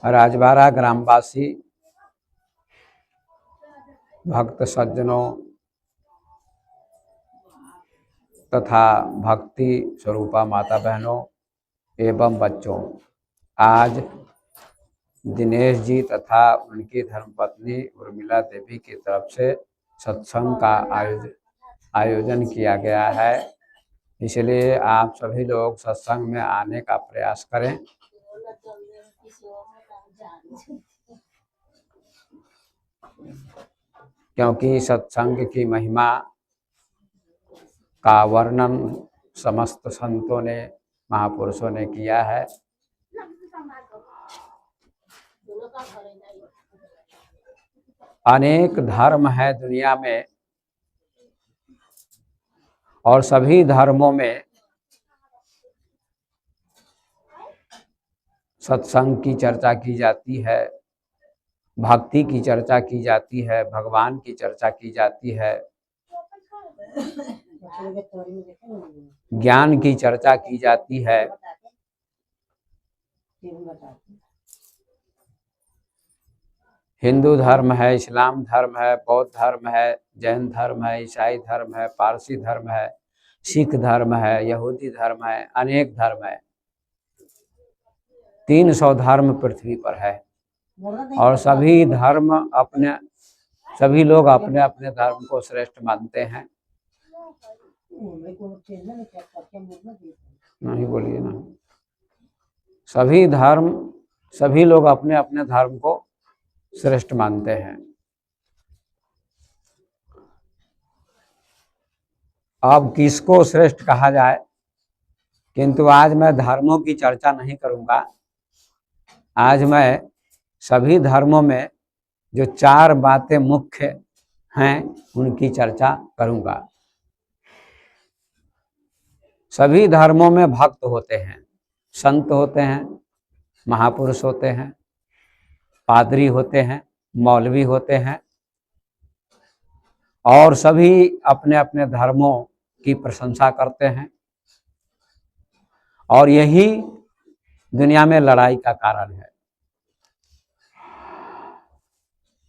राजबाड़ा ग्रामवासी भक्त सज्जनों तथा भक्ति स्वरूपा माता बहनों एवं बच्चों, आज दिनेश जी तथा उनकी धर्मपत्नी उर्मिला देवी की तरफ से सत्संग का आयोजन किया गया है। इसलिए आप सभी लोग सत्संग में आने का प्रयास करें। क्योंकि सत्संग की महिमा का वर्णन समस्त संतों ने, महापुरुषों ने किया है। अनेक धर्म है दुनिया में और सभी धर्मों में सत्संग की चर्चा की जाती है, भक्ति की चर्चा की जाती है, भगवान की चर्चा की जाती है, ज्ञान की चर्चा की जाती है। हिंदू धर्म है, इस्लाम धर्म है, बौद्ध धर्म है, जैन धर्म है, ईसाई धर्म है, पारसी धर्म है, सिख धर्म है, यहूदी धर्म है, अनेक धर्म है। 300 धर्म पृथ्वी पर है और सभी लोग अपने अपने धर्म को श्रेष्ठ मानते हैं। नहीं बोलिए ना। सभी लोग अपने अपने धर्म को श्रेष्ठ मानते हैं। अब किसको श्रेष्ठ कहा जाए, किंतु आज मैं धर्मों की चर्चा नहीं करूंगा। आज मैं सभी धर्मों में जो 4 बातें मुख्य हैं उनकी चर्चा करूंगा। सभी धर्मों में भक्त होते हैं, संत होते हैं, महापुरुष होते हैं, पादरी होते हैं, मौलवी होते हैं और सभी अपने अपने धर्मों की प्रशंसा करते हैं और यही दुनिया में लड़ाई का कारण है।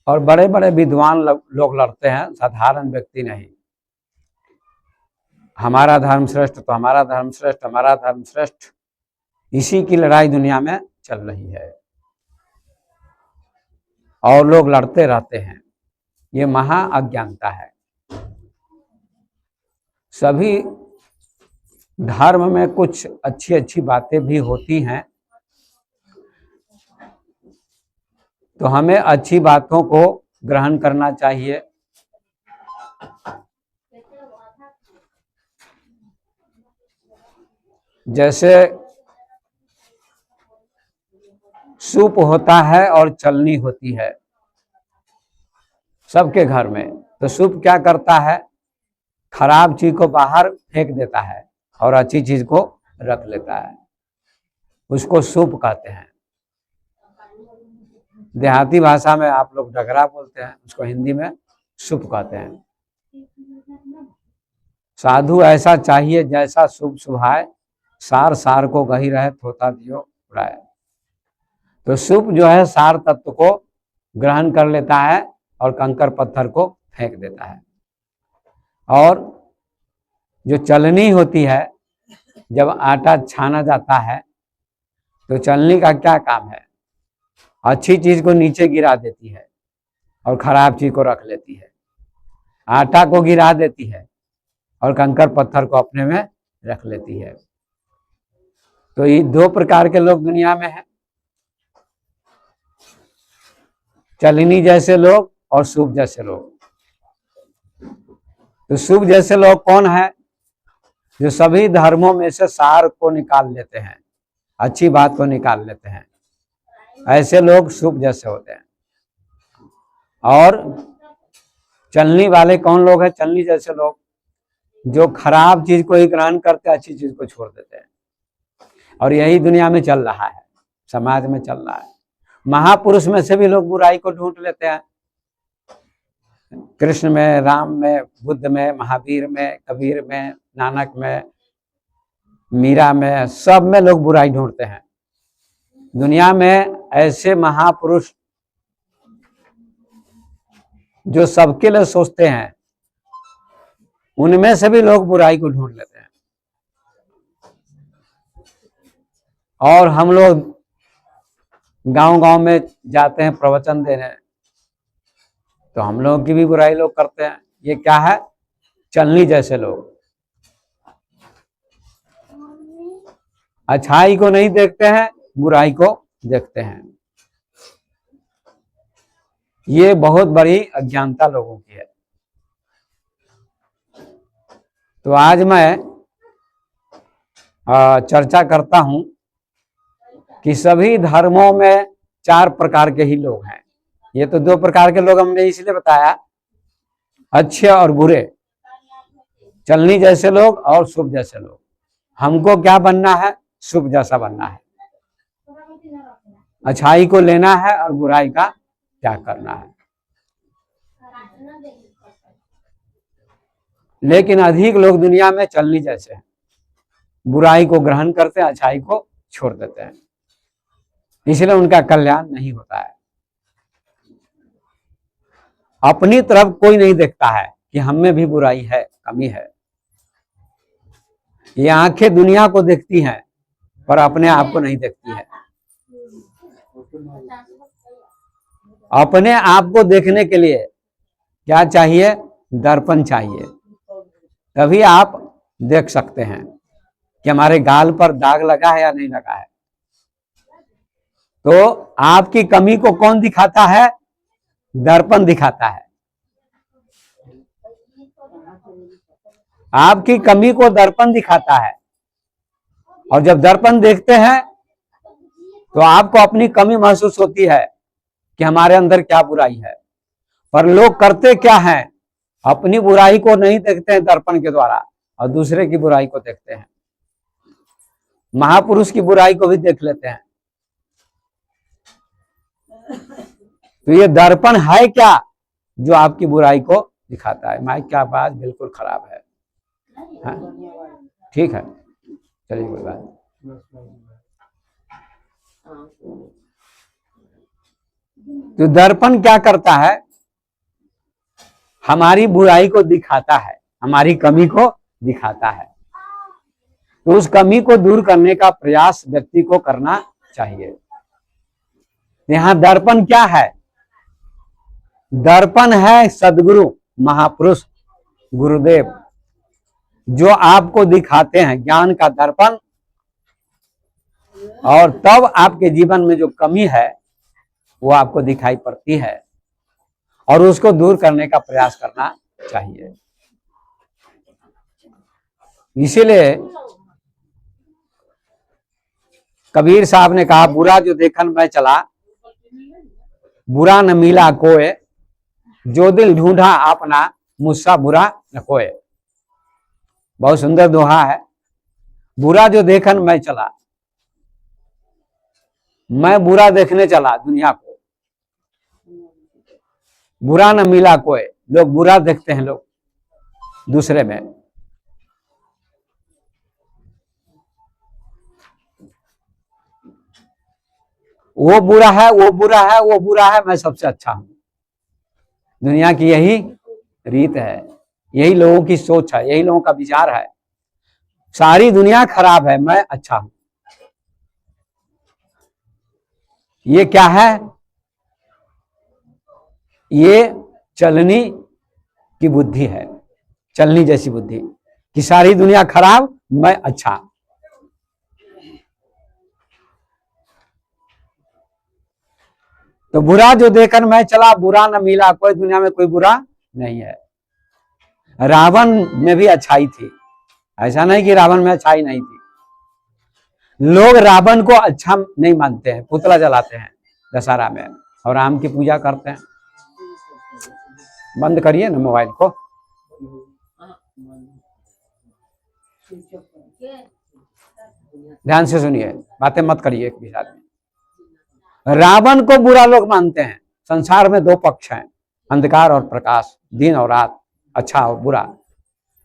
और बड़े बड़े विद्वान लोग लड़ते हैं, साधारण व्यक्ति नहीं। हमारा धर्म श्रेष्ठ तो हमारा धर्म श्रेष्ठ, हमारा धर्म श्रेष्ठ, इसी की लड़ाई दुनिया में चल रही है और लोग लड़ते रहते हैं। ये महा अज्ञानता है। सभी धर्म में कुछ अच्छी अच्छी बातें भी होती हैं, तो हमें अच्छी बातों को ग्रहण करना चाहिए। जैसे सूप होता है और चलनी होती है सबके घर में, तो सूप क्या करता है, खराब चीज को बाहर फेंक देता है और अच्छी चीज को रख लेता है, उसको सूप कहते हैं। देहाती भाषा में आप लोग डगरा बोलते हैं, उसको हिंदी में सूप कहते हैं। साधु ऐसा चाहिए जैसा शुभ सुभाए, सार सार को गही रहे थोता दियो उड़ाए। तो सूप जो है सार तत्व को ग्रहण कर लेता है और कंकर पत्थर को फेंक देता है। और जो चलनी होती है, जब आटा छाना जाता है तो चलनी का क्या काम है, अच्छी चीज को नीचे गिरा देती है और खराब चीज को रख लेती है, आटा को गिरा देती है और कंकर पत्थर को अपने में रख लेती है। तो ये 2 प्रकार के लोग दुनिया में हैं, चलनी जैसे लोग और सूप जैसे लोग। तो सूप जैसे लोग कौन है, जो सभी धर्मों में से सार को निकाल लेते हैं, अच्छी बात को निकाल लेते हैं, ऐसे लोग सूप जैसे होते हैं। और चलनी वाले कौन लोग हैं, चलनी जैसे लोग, जो खराब चीज को ही ग्रहण करते हैं, अच्छी चीज को छोड़ देते हैं। और यही दुनिया में चल रहा है, समाज में चल रहा है। महापुरुष में से भी लोग बुराई को ढूंढ लेते हैं। कृष्ण में, राम में, बुद्ध में, महावीर में, कबीर में, नानक में, मीरा में, सब में लोग बुराई ढूंढते हैं। दुनिया में ऐसे महापुरुष जो सबके लिए सोचते हैं, उनमें से भी लोग बुराई को ढूंढ लेते हैं। और हम लोग गांव-गांव में जाते हैं प्रवचन देने, तो हम लोगों की भी बुराई लोग करते हैं। ये क्या है? चलनी जैसे लोग अच्छाई को नहीं देखते हैं, बुराई को देखते हैं। ये बहुत बड़ी अज्ञानता लोगों की है। तो आज मैं चर्चा करता हूं कि सभी धर्मों में 4 प्रकार के ही लोग हैं। ये तो 2 प्रकार के लोग हमने इसलिए बताया, अच्छे और बुरे, चलनी जैसे लोग और शुभ जैसे लोग। हमको क्या बनना है? शुभ जैसा बनना है, अच्छाई को लेना है और बुराई का त्याग करना है। लेकिन अधिक लोग दुनिया में चलनी जैसे हैं, बुराई को ग्रहण करते हैं, अच्छाई को छोड़ देते हैं, इसलिए उनका कल्याण नहीं होता है। अपनी तरफ कोई नहीं देखता है कि हम में भी बुराई है, कमी है। ये आंखें दुनिया को देखती हैं पर अपने आप को नहीं देखती है। अपने आप को देखने के लिए क्या चाहिए? दर्पण चाहिए। तभी आप देख सकते हैं कि हमारे गाल पर दाग लगा है या नहीं लगा है। तो आपकी कमी को कौन दिखाता है? दर्पण दिखाता है। आपकी कमी को दर्पण दिखाता है, और जब दर्पण देखते हैं तो आपको अपनी कमी महसूस होती है कि हमारे अंदर क्या बुराई है। पर लोग करते क्या हैं? अपनी बुराई को नहीं देखते हैं दर्पण के द्वारा, और दूसरे की बुराई को देखते हैं। महापुरुष की बुराई को भी देख लेते हैं। तो ये दर्पण है क्या जो आपकी बुराई को दिखाता है? माइक की आवाज बिल्कुल खराब है। हाँ? ठीक है, चलिए कोई बात। तो दर्पण क्या करता है? हमारी बुराई को दिखाता है, हमारी कमी को दिखाता है। तो उस कमी को दूर करने का प्रयास व्यक्ति को करना चाहिए। यहां दर्पण क्या है? दर्पण है सद्गुरु, महापुरुष, गुरुदेव, जो आपको दिखाते हैं ज्ञान का दर्पण। और तब आपके जीवन में जो कमी है वो आपको दिखाई पड़ती है, और उसको दूर करने का प्रयास करना चाहिए। इसीलिए कबीर साहब ने कहा, बुरा जो देखन मैं चला, बुरा न मिला कोय, जो दिल ढूंढा अपना, मुझसा बुरा न कोय। बहुत सुंदर दोहा है। बुरा जो देखन मैं चला, मैं बुरा देखने चला दुनिया को, बुरा न मिला कोई। लोग बुरा देखते हैं लोग दूसरे में। वो बुरा है, वो बुरा है, वो बुरा है, मैं सबसे अच्छा हूं। दुनिया की यही रीत है, यही लोगों की सोच है, यही लोगों का विचार है। सारी दुनिया खराब है, मैं अच्छा हूं। ये क्या है? ये चलनी की बुद्धि है, चलनी जैसी बुद्धि कि सारी दुनिया खराब, मैं अच्छा। तो बुरा जो देखकर मैं चला, बुरा न मिला कोई। दुनिया में कोई बुरा नहीं है। रावण में भी अच्छाई थी, ऐसा नहीं कि रावण में अच्छाई नहीं थी। लोग रावण को अच्छा नहीं मानते हैं, पुतला जलाते हैं दशहरा में और राम की पूजा करते हैं। बंद करिए ना मोबाइल को। ध्यान से सुनिए, बातें मत करिए एक भी साथ में। रावण को बुरा लोग मानते हैं। संसार में 2 पक्ष हैं, अंधकार और प्रकाश, दिन और रात, अच्छा और बुरा।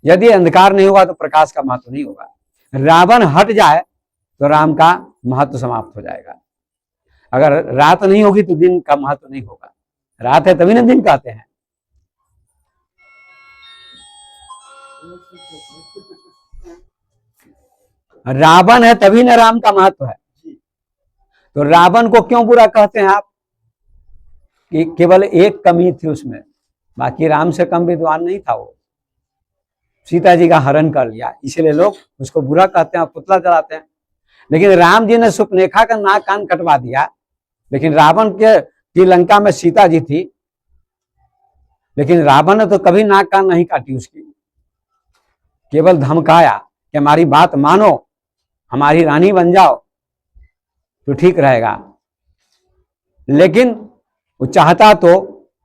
यदि अंधकार नहीं होगा तो प्रकाश का महत्व नहीं होगा। रावण हट जाए तो राम का महत्व समाप्त हो जाएगा। अगर रात नहीं होगी तो दिन का महत्व नहीं होगा। रात है तभी ना दिन कहते हैं। रावण है तभी ना राम का महत्व है। तो रावण को क्यों बुरा कहते हैं आप? कि केवल एक कमी थी उसमें, बाकी राम से कम विद्वान नहीं था वो। सीता जी का हरण कर लिया, इसलिए लोग उसको बुरा कहते हैं, पुतला जलाते हैं। लेकिन राम जी ने सुपनेखा का नाक कान कटवा दिया। लेकिन रावण के की लंका में सीता जी थी, लेकिन रावण ने तो कभी नाक कान नहीं काटी उसकी, केवल धमकाया कि हमारी बात मानो, हमारी रानी बन जाओ तो ठीक रहेगा। लेकिन वो चाहता तो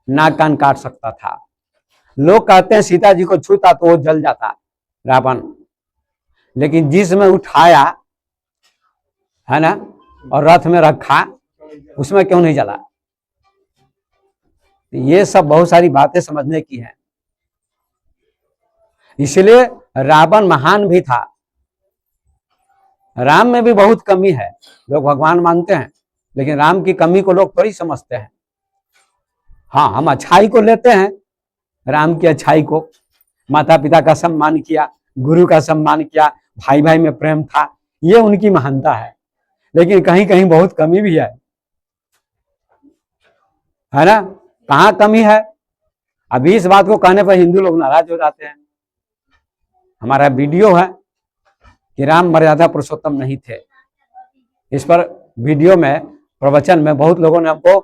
नाक कान काट सकता था। लोग कहते हैं सीता जी को छूता तो वो जल जाता रावण, लेकिन जिसमें उठाया है ना और रथ में रखा, उसमें क्यों नहीं जला? ये सब बहुत सारी बातें समझने की हैं। इसलिए रावण महान भी था। राम में भी बहुत कमी है, लोग भगवान मानते हैं, लेकिन राम की कमी को लोग थोड़ी समझते हैं। हाँ, हम अच्छाई को लेते हैं, राम की अच्छाई को, माता पिता का सम्मान किया, गुरु का सम्मान किया, भाई भाई में प्रेम था, ये उनकी महानता है। लेकिन कहीं कहीं बहुत कमी भी है ना? कहाँ कमी है? अभी इस बात को कहने पर हिंदू लोग नाराज हो जाते हैं। हमारा वीडियो है कि राम मर्यादा पुरुषोत्तम नहीं थे, इस पर वीडियो में प्रवचन में बहुत लोगों ने हमको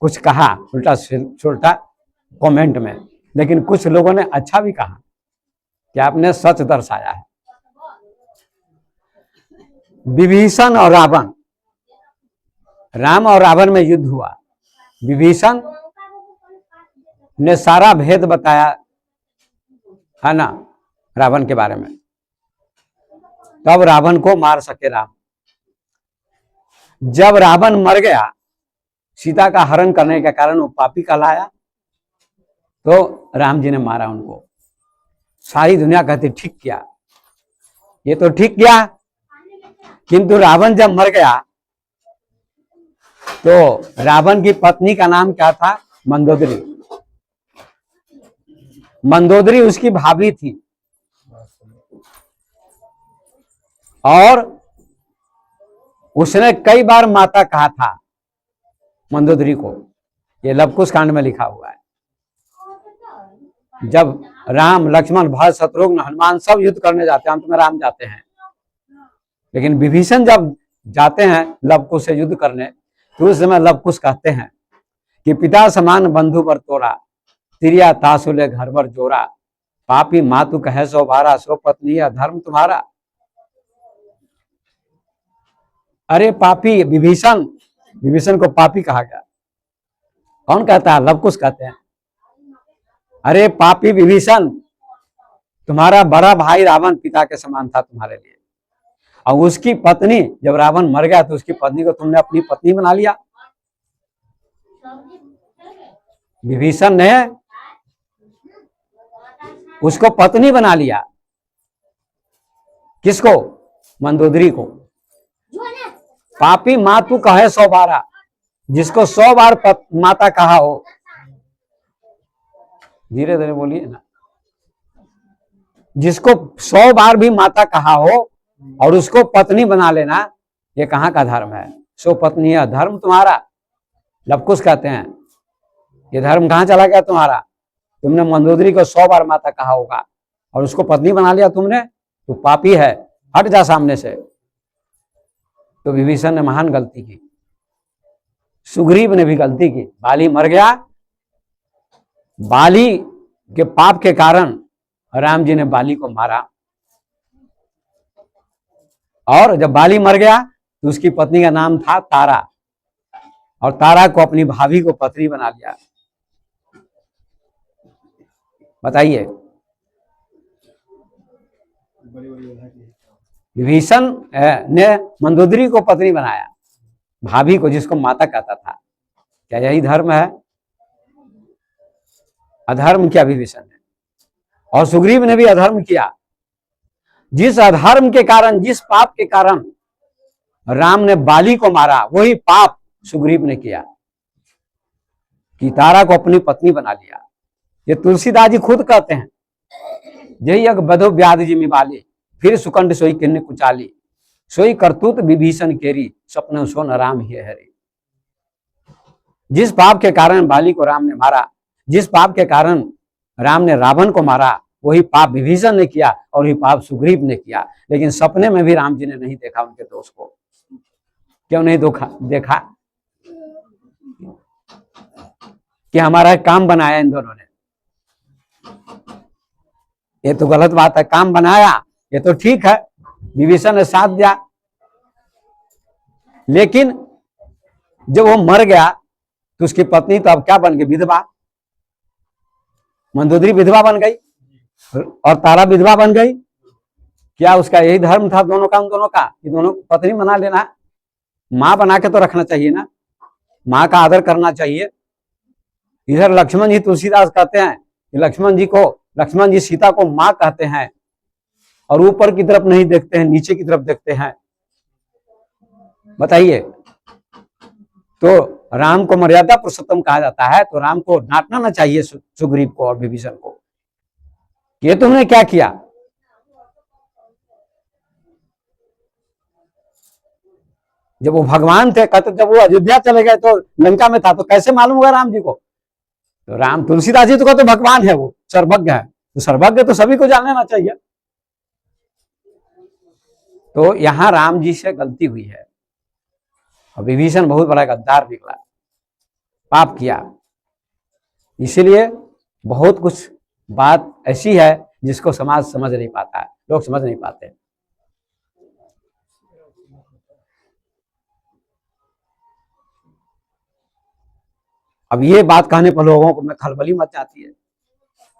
कुछ कहा उल्टा सुल्टा कमेंट में, लेकिन कुछ लोगों ने अच्छा भी कहा कि आपने सच दर्शाया है। विभीषण और रावण, राम और रावण में युद्ध हुआ। विभीषण ने सारा भेद बताया है ना रावण के बारे में, तब रावण को मार सके राम। जब रावण मर गया, सीता का हरण करने के कारण वो पापी कहलाया, तो राम जी ने मारा उनको। सारी दुनिया कहती ठीक किया, ये तो ठीक किया। किंतु रावण जब मर गया तो रावण की पत्नी का नाम क्या था? मंदोदरी। मंदोदरी उसकी भाभी थी, और उसने कई बार माता कहा था मंदोदरी को। ये लवकुश कांड में लिखा हुआ है। जब राम लक्ष्मण भरत शत्रुघ्न हनुमान सब युद्ध करने जाते हैं, अंत में राम जाते हैं, लेकिन विभीषण जब जाते हैं लवकुश से युद्ध करने, तो उस समय लवकुश कहते हैं कि पिता समान बंधु पर तोरा, तिरिया तासुले घर पर जोरा, पापी मातु कहे सो भारा, सो पत्नी अधर्म तुम्हारा। अरे पापी विभीषण, विभीषण को पापी कहा गया। कौन कहता है? लवकुश कहते हैं। अरे पापी विभीषण, तुम्हारा बड़ा भाई रावण पिता के समान था तुम्हारे लिए, और उसकी पत्नी, जब रावण मर गया तो उसकी पत्नी को तुमने अपनी पत्नी बना लिया। विभीषण ने उसको पत्नी बना लिया। किसको? मंदोदरी को। पापी मातु कहे 100 बार, जिसको 100 बार माता कहा हो, धीरे धीरे बोलिए ना, जिसको 100 बार भी माता कहा हो और उसको पत्नी बना लेना, ये कहाँ का धर्म है? सो पत्नी है धर्म तुम्हारा। लवकुश कहते हैं ये धर्म कहाँ चला गया तुम्हारा? तुमने मंदोदरी को 100 बार माता कहा होगा और उसको पत्नी बना लिया तुमने, तो पापी है, हट जा सामने से। तो विभीषण ने महान गलती की। सुग्रीव ने भी गलती की। बाली मर गया, बाली के पाप के कारण राम जी ने बाली को मारा, और जब बाली मर गया तो उसकी पत्नी का नाम था तारा, और तारा को अपनी भाभी को पत्नी बना लिया। बताइए, विभीषण ने मंदोदरी को पत्नी बनाया, भाभी को, जिसको माता कहता था। क्या यही धर्म है? अधर्म किया विभीषण ने, और सुग्रीव ने भी अधर्म किया। जिस अधर्म के कारण, जिस पाप के कारण राम ने बाली को मारा, वही पाप सुग्रीव ने किया कि तारा को अपनी पत्नी बना लिया। ये तुलसीदास जी खुद कहते हैं, जही अग बधो व्याध जिमि बाली, फिर सुकंड सोई किन्ने कुचाली, सोई करतूत विभीषण केरी, सपन सोन राम ही हरी। जिस पाप के कारण बाली को राम ने मारा, जिस पाप के कारण राम ने रावण को मारा, वही पाप विभीषण ने किया और वही पाप सुग्रीव ने किया। लेकिन सपने में भी राम जी ने नहीं देखा उनके दोष को। क्यों नहीं देखा? कि हमारा काम बनाया इन दोनों ने। ये तो गलत बात है, काम बनाया ये तो ठीक है, विभीषण ने साथ दिया, लेकिन जब वो मर गया तो उसकी पत्नी तो अब क्या बन गई? विधवा। मंदोदरी विधवा बन गई और तारा विधवा बन गई। क्या उसका यही धर्म था दोनों का, उन दोनों का, कि दोनों पत्नी बना लेना? मां बना के तो रखना चाहिए ना, मां का आदर करना चाहिए। इधर लक्ष्मण जी, तुलसीदास कहते हैं कि लक्ष्मण जी सीता को मां कहते हैं और ऊपर की तरफ नहीं देखते हैं, नीचे की तरफ देखते हैं। बताइए, तो राम को मर्यादा पुरुषोत्तम कहा जाता है, तो राम को डांटना ना चाहिए सुग्रीव को और विभीषण को, ये तुमने क्या किया? जब वो भगवान थे, कहते जब वो अयोध्या चले गए तो लंका में था, तो कैसे मालूम होगा राम जी को? तो राम, तुलसीदास जी तो कहते भगवान है, वो सर्वज्ञ है, तो सर्वज्ञ तो सभी को जान लेना चाहिए। तो यहां राम जी से गलती हुई है और विभीषण बहुत बड़ा गद्दार निकला, पाप किया। इसीलिए बहुत कुछ बात ऐसी है जिसको समाज समझ नहीं पाता है, लोग समझ नहीं पाते। अब ये बात कहने पर लोगों को में खलबली मच जाती है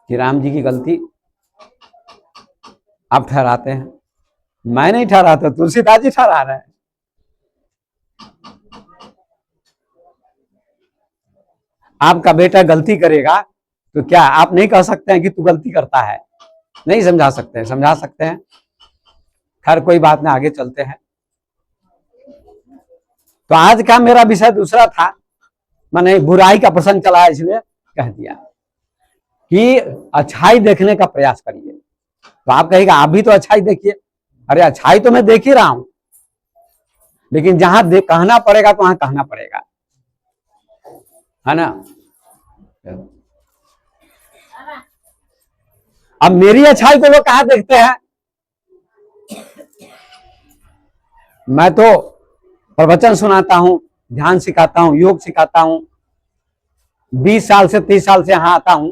कि राम जी की गलती आप ठहराते हैं। मैं नहीं ठहराता, तुलसीदास जी ठहरा रहे हैं। आपका बेटा गलती करेगा तो क्या आप नहीं कह सकते हैं कि तू गलती करता है? नहीं समझा सकते हैं, समझा सकते हैं। खैर कोई बात नहीं, आगे चलते हैं। तो आज का मेरा विषय दूसरा था, मैंने बुराई का प्रसंग चला इसलिए कह दिया कि अच्छाई देखने का प्रयास करिए। तो आप कहेगा आप भी तो अच्छाई देखिए। अरे अच्छाई तो मैं देख ही रहा हूं, लेकिन जहां कहना पड़ेगा तो वहां कहना पड़ेगा, है ना? अब मेरी अच्छाई को लोग कहां देखते हैं? मैं तो प्रवचन सुनाता हूं, ध्यान सिखाता हूं, योग सिखाता हूं, 20 साल से 30 साल से यहां आता हूं,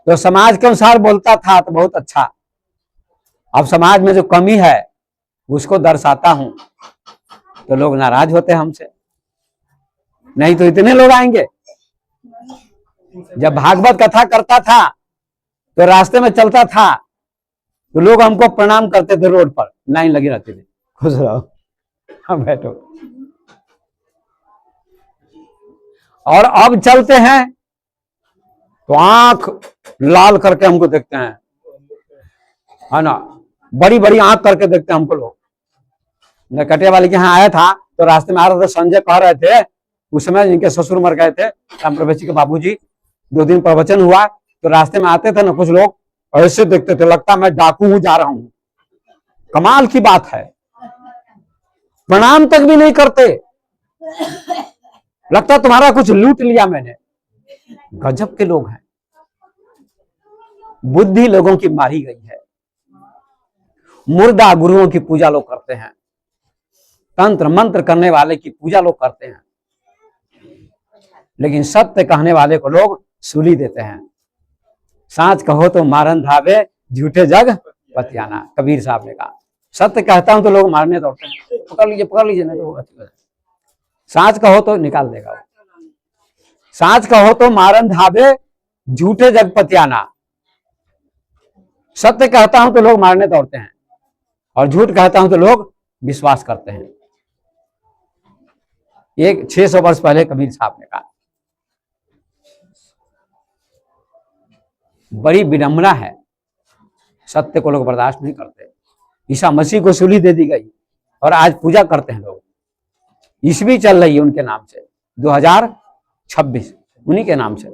तो समाज के अनुसार बोलता था तो बहुत अच्छा। अब समाज में जो कमी है उसको दर्शाता हूं तो लोग नाराज होते हैं हमसे। नहीं तो इतने लोग आएंगे। जब भागवत कथा करता था तो रास्ते में चलता था तो लोग हमको प्रणाम करते थे, रोड पर लाइन लगी रहती थी, खुश रहो, हाँ बैठो। और अब चलते हैं तो आंख लाल करके हमको देखते हैं, है ना? बड़ी बड़ी आंख करके देखते हैं हमको लोग। मैं कटिया वाले के यहाँ आया था तो रास्ते में आ रहा था, संजय कह रहे थे, उस समय इनके ससुर मर गए थे, राम प्रवेश के बाबूजी। 2 दिन प्रवचन हुआ तो रास्ते में आते थे ना, कुछ लोग ऐसे देखते थे, लगता मैं डाकू हूं, जा रहा हूं। कमाल की बात है, प्रणाम तक भी नहीं करते, लगता तुम्हारा कुछ लूट लिया मैंने। गजब के लोग हैं, बुद्धि लोगों की मारी गई है। मुर्दा गुरुओं की पूजा लोग करते हैं, तंत्र मंत्र करने वाले की पूजा लोग करते हैं, लेकिन सत्य कहने वाले को लोग सूली देते हैं। सांच कहो तो मारन धावे, झूठे जग पतियाना, कबीर साहब ने कहा। सत्य कहता हूं तो लोग मारने दौड़ते हैं, पकड़ लीजिए नहीं तो सांच कहो तो निकाल देगा वो। सांच कहो तो मारन धावे, झूठे जग पतियाना। सत्य कहता हूं तो लोग मारने दौड़ते हैं और झूठ कहता हूं तो लोग विश्वास करते हैं। एक 600 वर्ष पहले कबीर साहब ने कहा। बड़ी विडंबना है, सत्य को लोग बर्दाश्त नहीं करते। ईसा मसीह को सूली दे दी गई और आज पूजा करते हैं लोग। ईस्वी चल रही है उनके नाम से, 2026 उन्हीं के नाम से।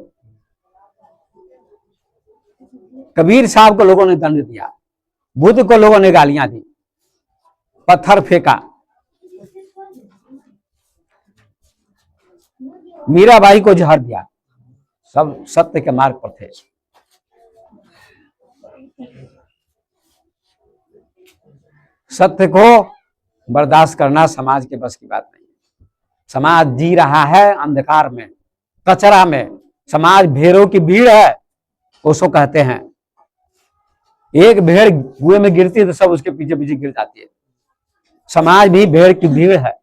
कबीर साहब को लोगों ने दंड दिया, बुद्ध को लोगों ने गालियां दी, पत्थर फेंका, मीराबाई को जहर दिया, सब सत्य के मार्ग पर थे। सत्य को बर्दाश्त करना समाज के बस की बात नहीं। समाज जी रहा है अंधकार में, कचरा में। समाज भेड़ों की भीड़ है, उसको कहते हैं। एक भेड़ कुएं में गिरती है तो सब उसके पीछे पीछे गिर जाती है। समाज भी भेड़ की भीड़ है,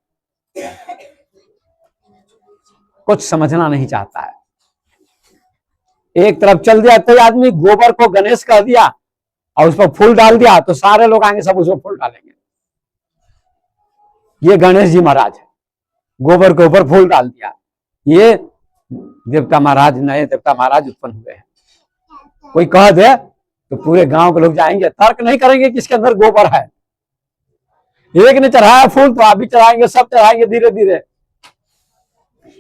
कुछ समझना नहीं चाहता है। एक तरफ चल दिया तो आदमी गोबर को गणेश कह दिया और उस पर फूल डाल दिया तो सारे लोग आएंगे, सब उसको फूल डालेंगे। ये गणेश जी महाराज है, गोबर के ऊपर फूल डाल दिया। ये देवता महाराज, नए देवता महाराज उत्पन्न हुए हैं। कोई कह दे तो पूरे गांव के लोग जाएंगे, तर्क नहीं करेंगे किसके अंदर गोबर है। एक ने चढ़ाया फूल तो आप भी चढ़ाएंगे, सब चढ़ाएंगे धीरे धीरे।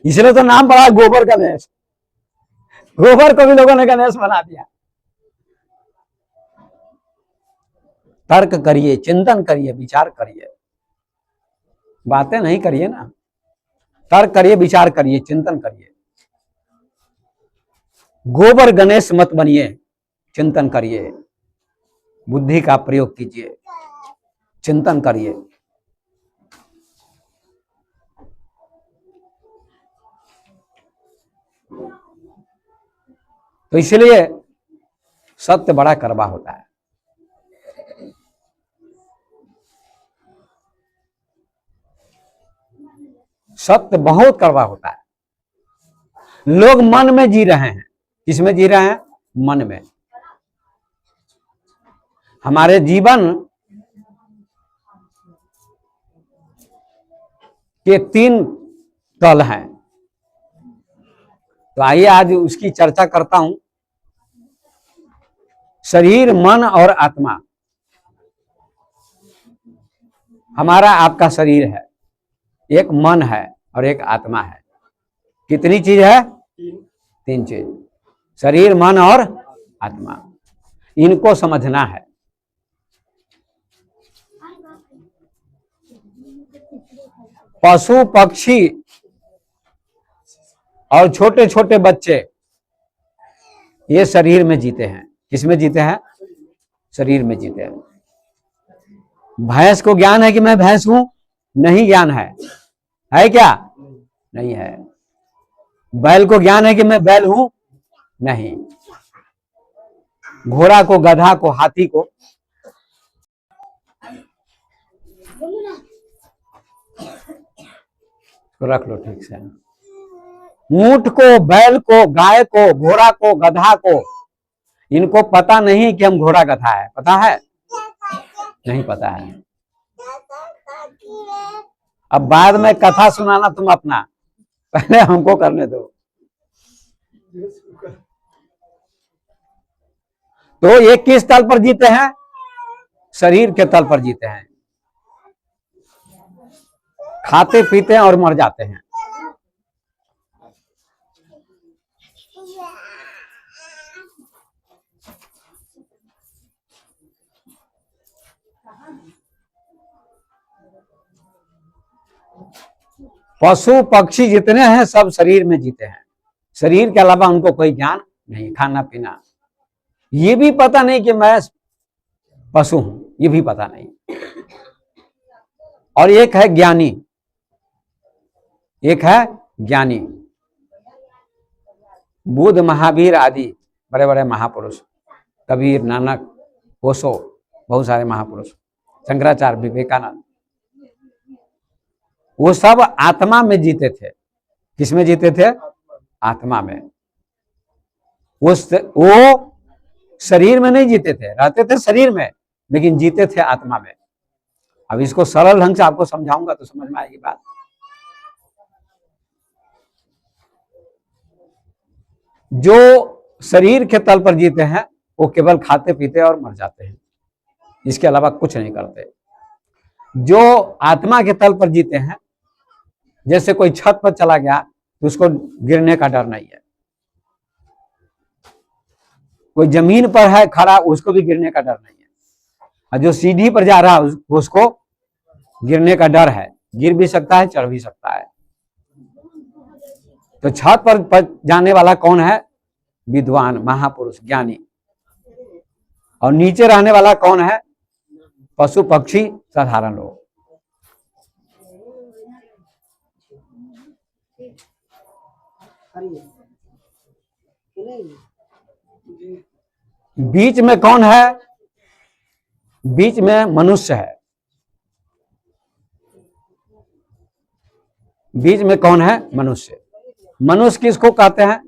इसलिए तो नाम पड़ा गोबर गणेश। गोबर को भी लोगों ने गणेश बना दिया। तर्क करिए, चिंतन करिए, विचार करिए, बातें नहीं करिए ना। तर्क करिए, विचार करिए, चिंतन करिए। गोबर गणेश मत बनिए, चिंतन करिए, बुद्धि का प्रयोग कीजिए, चिंतन करिए। तो इसलिए सत्य बड़ा कड़वा होता है। सत्य बहुत कड़वा होता है। लोग मन में जी रहे हैं। किसमें जी रहे हैं? मन में। हमारे जीवन के 3 तल हैं, तो आइए आज उसकी चर्चा करता हूं। शरीर, मन और आत्मा। हमारा आपका शरीर है, एक मन है और एक आत्मा है। कितनी चीज है? 3 चीज, शरीर, मन और आत्मा। इनको समझना है। पशु, पक्षी और छोटे छोटे बच्चे ये शरीर में जीते हैं। किसमें जीते हैं? शरीर में जीते हैं। भैंस को ज्ञान है कि मैं भैंस हूं? नहीं ज्ञान है क्या? नहीं है। बैल को ज्ञान है कि मैं बैल हूं? नहीं। घोड़ा को, गधा को, हाथी को, रख लो ठीक से। ऊंट को, बैल को, गाय को, घोड़ा को, गधा को, इनको पता नहीं कि हम घोड़ा गधा है। पता है? नहीं पता है। अब बाद में कथा सुनाना तुम अपना, पहले हमको करने दो। तो ये किस तल पर जीते हैं? शरीर के तल पर जीते हैं। खाते पीते हैं और मर जाते हैं। पशु पक्षी जितने हैं सब शरीर में जीते हैं। शरीर के अलावा उनको कोई ज्ञान नहीं। खाना पीना, ये भी पता नहीं कि मैं पशु हूं, ये भी पता नहीं। और एक है ज्ञानी, एक है ज्ञानी। बुद्ध, महावीर आदि बड़े बड़े महापुरुष, कबीर, नानक, ओशो, बहुत सारे महापुरुष, शंकराचार्य, विवेकानंद, वो सब आत्मा में जीते थे। किसमें जीते थे? आत्मा में। वो शरीर में नहीं जीते थे, रहते थे शरीर में, लेकिन जीते थे आत्मा में। अब इसको सरल ढंग से आपको समझाऊंगा तो समझ में आएगी बात। जो शरीर के तल पर जीते हैं वो केवल खाते पीते और मर जाते हैं, इसके अलावा कुछ नहीं करते। जो आत्मा के तल पर जीते हैं जैसे कोई छत पर चला गया तो उसको गिरने का डर नहीं है, कोई जमीन पर है खड़ा उसको भी गिरने का डर नहीं है, और जो सीढ़ी पर जा रहा है उसको गिरने का डर है, गिर भी सकता है चढ़ भी सकता है। तो छत पर जाने वाला कौन है? विद्वान, महापुरुष, ज्ञानी। और नीचे रहने वाला कौन है? पशु पक्षी, साधारण लोग। बीच में कौन है? बीच में मनुष्य है। बीच में कौन है? मनुष्य। मनुष्य किसको कहते हैं?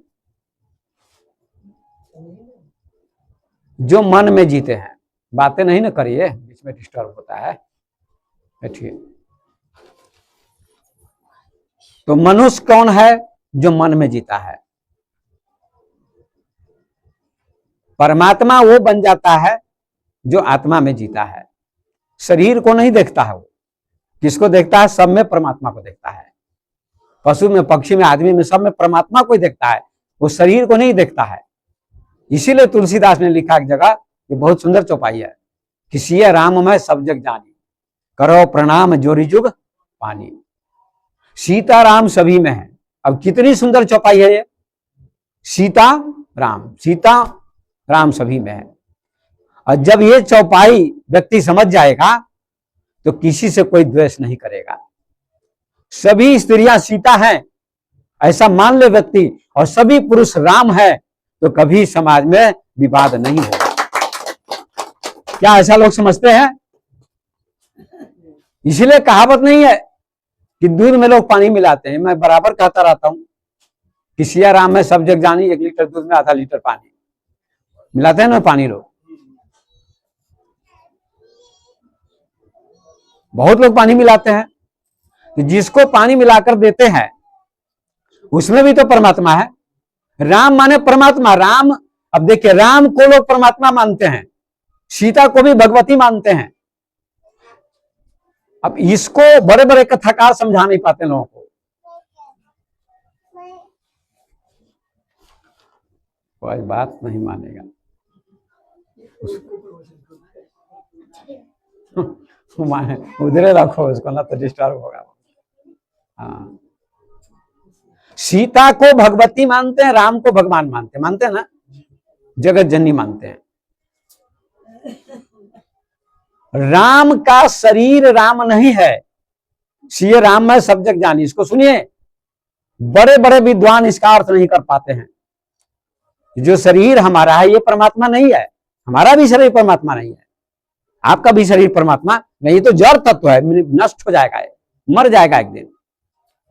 जो मन में जीते हैं। बातें नहीं ना करिए, बीच में डिस्टर्ब होता है। बैठिए। तो मनुष्य कौन है? जो मन में जीता है। परमात्मा वो बन जाता है जो आत्मा में जीता है। शरीर को नहीं देखता है वो। किसको देखता है? सब में परमात्मा को देखता है। पशु में, पक्षी में, आदमी में, सब में परमात्मा को ही देखता है, वो शरीर को नहीं देखता है। इसीलिए तुलसीदास ने लिखा एक जगह, ये बहुत सुंदर चौपाई है, किसी राम में सब जग जानी, करो प्रणाम जोरी जुग पानी। सीता राम सभी में है। अब कितनी सुंदर चौपाई है ये। सीता राम सभी में है। और जब ये चौपाई व्यक्ति समझ जाएगा तो किसी से कोई द्वेष नहीं करेगा। सभी स्त्रियां सीता हैं ऐसा मान ले व्यक्ति, और सभी पुरुष राम है, तो कभी समाज में विवाद नहीं होगा। क्या ऐसा लोग समझते हैं? इसलिए कहावत नहीं है कि दूध में लोग पानी मिलाते हैं। मैं बराबर कहता रहता हूं कि सिया राम में सब जग जानी, 1 लीटर दूध में आधा लीटर पानी मिलाते हैं ना पानी। लोग, बहुत लोग पानी मिलाते हैं। तो जिसको पानी मिलाकर देते हैं उसमें भी तो परमात्मा है। राम माने परमात्मा। राम, अब देखिए, राम को लोग परमात्मा मानते हैं, सीता को भी भगवती मानते हैं। अब इसको बड़े बड़े कथाकार समझा नहीं पाते लोगों को। कोई बात नहीं मानेगा उधरे रखो उसको, ना तो डिस्टर्ब होगा। हाँ, सीता को भगवती मानते हैं, राम को भगवान मानते हैं ना, जगत जननी मानते हैं। राम का शरीर राम नहीं है। सीए राम में सब जग जानी, इसको सुनिए। बड़े बड़े विद्वान इसका अर्थ नहीं कर पाते हैं। जो शरीर हमारा है ये परमात्मा नहीं है। हमारा भी शरीर परमात्मा नहीं है, आपका भी शरीर परमात्मा नहीं। तो जड़ तत्व है, नष्ट हो जाएगा, मर जाएगा एक दिन।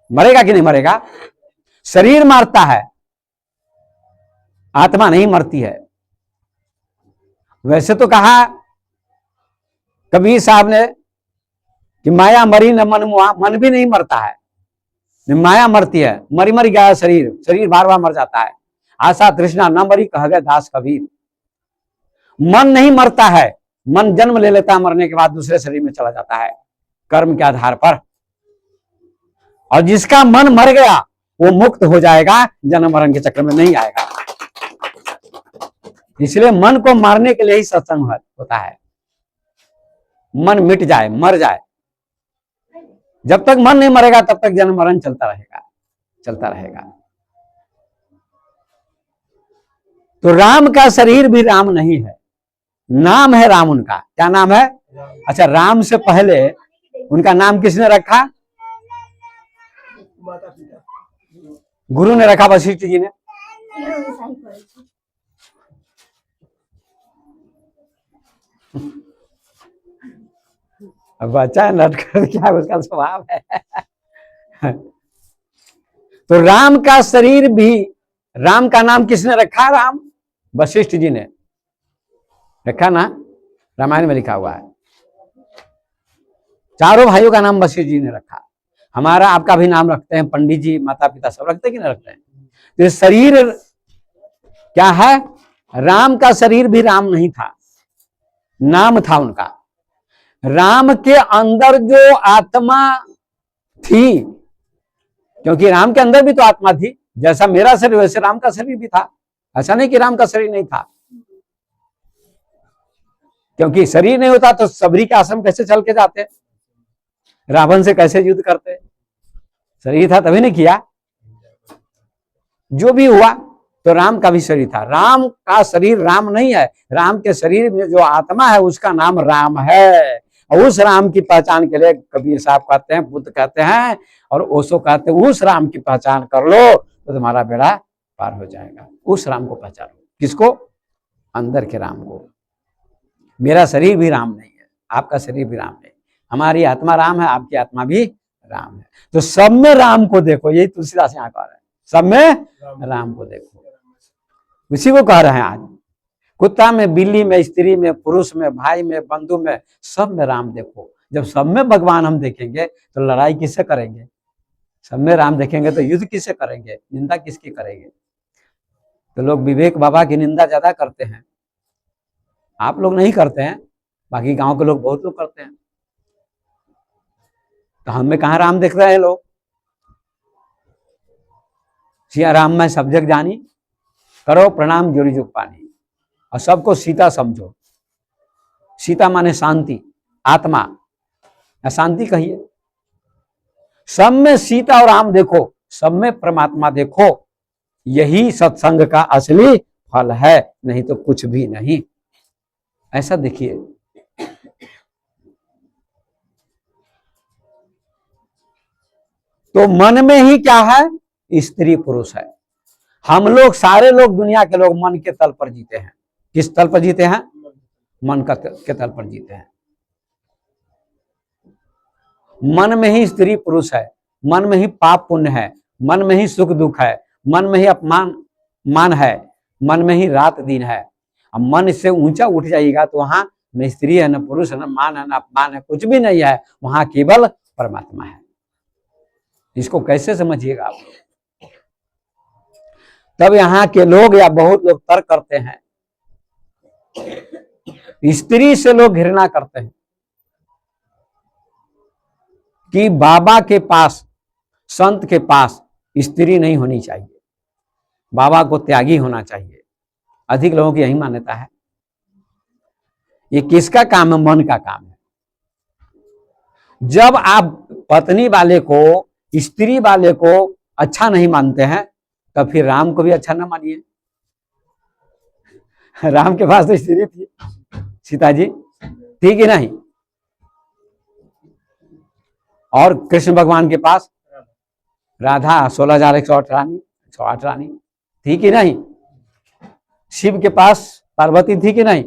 मरेगा कि नहीं मरेगा? शरीर मरता है, आत्मा नहीं मरती है। वैसे तो कहा कबीर साहब ने कि माया मरी न मन मुआ, मन भी नहीं मरता है, माया मरती है। मरी मरी गया शरीर, शरीर बार बार मर जाता है। आशा तृष्णा न मरी, कह गए दास कबीर। मन नहीं मरता है, मन जन्म ले लेता है, मरने के बाद दूसरे शरीर में चला जाता है कर्म के आधार पर। और जिसका मन मर गया वो मुक्त हो जाएगा, जन्म मरण के चक्कर में नहीं आएगा। इसलिए मन को मारने के लिए ही सत्संग होता है। मन मिट जाए, मर जाए। जब तक मन नहीं मरेगा तब तक जन्म मरण चलता रहेगा। तो राम का शरीर भी राम नहीं है, नाम है राम उनका। क्या नाम है? अच्छा, राम से पहले उनका नाम किसने रखा? गुरु ने रखा, वशिष्ठ जी ने। अब बच्चा नटखट क्या, उसका स्वभाव है। तो राम का शरीर भी, राम का नाम किसने रखा? राम, वशिष्ठ जी ने रखा ना, रामायण में लिखा हुआ है। चारों भाइयों का नाम वशिष्ठ जी ने रखा। हमारा आपका भी नाम रखते हैं, पंडित जी, माता पिता सब रखते हैं कि नहीं रखते हैं? तो शरीर क्या है? राम का शरीर भी राम नहीं था, नाम था उनका। राम के अंदर जो आत्मा थी क्योंकि राम के अंदर भी तो आत्मा थी, जैसा मेरा शरीर वैसे राम का शरीर भी था। ऐसा नहीं कि राम का शरीर नहीं था, क्योंकि शरीर नहीं होता तो सबरी के आश्रम कैसे चल के जाते, रावण से कैसे युद्ध करते, शरीर था तभी नहीं किया। जो भी हुआ तो राम का भी शरीर था। राम का शरीर राम नहीं है, राम के शरीर में जो आत्मा है उसका नाम राम है। और उस राम की पहचान के लिए कबीर साहब कहते हैं, बुद्ध कहते हैं और ओशो कहते हैं, उस राम की पहचान कर लो तो तुम्हारा बेड़ा पार हो जाएगा। उस राम को पहचानो। किसको? अंदर के राम को। मेरा शरीर भी राम नहीं है, आपका शरीर भी राम नहीं, हमारी आत्मा राम है, आपकी आत्मा भी राम है। तो सब में राम को देखो, यही तुलसीदास यहाँ कह रहे हैं, सब में राम को देखो। उसी को कह रहे हैं आज। कुत्ता में, बिल्ली में, स्त्री में, पुरुष में, भाई में, बंधु में, सब में राम देखो। जब सब में भगवान हम देखेंगे तो लड़ाई किससे करेंगे? सब में राम देखेंगे तो युद्ध किससे करेंगे? निंदा किसकी करेंगे? तो लोग विवेक बाबा की निंदा ज्यादा करते हैं, आप लोग नहीं करते हैं, बाकी गांव के लोग बहुत लोग करते हैं। तो हमें कहाँ राम देख रहे हैं लोग? सिया राम में सब जग जानी, करो प्रणाम जोड़ी जुग पानी। और सबको सीता समझो। सीता माने शांति, आत्मा, या शांति कहिए। सब में सीता और राम देखो, सब में परमात्मा देखो, यही सत्संग का असली फल है, नहीं तो कुछ भी नहीं। ऐसा देखिए। तो मन में ही क्या है? स्त्री पुरुष है। हम लोग, सारे लोग, दुनिया के लोग मन के तल पर जीते हैं। किस तल पर जीते हैं? मन के तल पर जीते हैं। मन में ही स्त्री पुरुष है, मन में ही पाप पुण्य है, मन में ही सुख दुख है, मन में ही अपमान मान है, मन में ही रात दिन है। अब मन से ऊंचा उठ जाएगा तो वहां न स्त्री है, न पुरुष है, न मान है, न अपमान है, कुछ भी नहीं है, वहां केवल परमात्मा है। इसको कैसे समझिएगा आप लोग? तब यहाँ के लोग या बहुत लोग तर्क करते हैं, स्त्री से लोग घृणा करते हैं कि बाबा के पास, संत के पास स्त्री नहीं होनी चाहिए, बाबा को त्यागी होना चाहिए। अधिक लोगों की यही मान्यता है। ये किसका काम है? मन का काम है। जब आप पत्नी वाले को, स्त्री वाले को अच्छा नहीं मानते हैं, तब फिर राम को भी अच्छा ना मानिए। राम के पास तो स्त्री थी, सीता जी थी कि नहीं? और कृष्ण भगवान के पास राधा 16,108 रानी थी कि नहीं? शिव के पास पार्वती थी कि नहीं?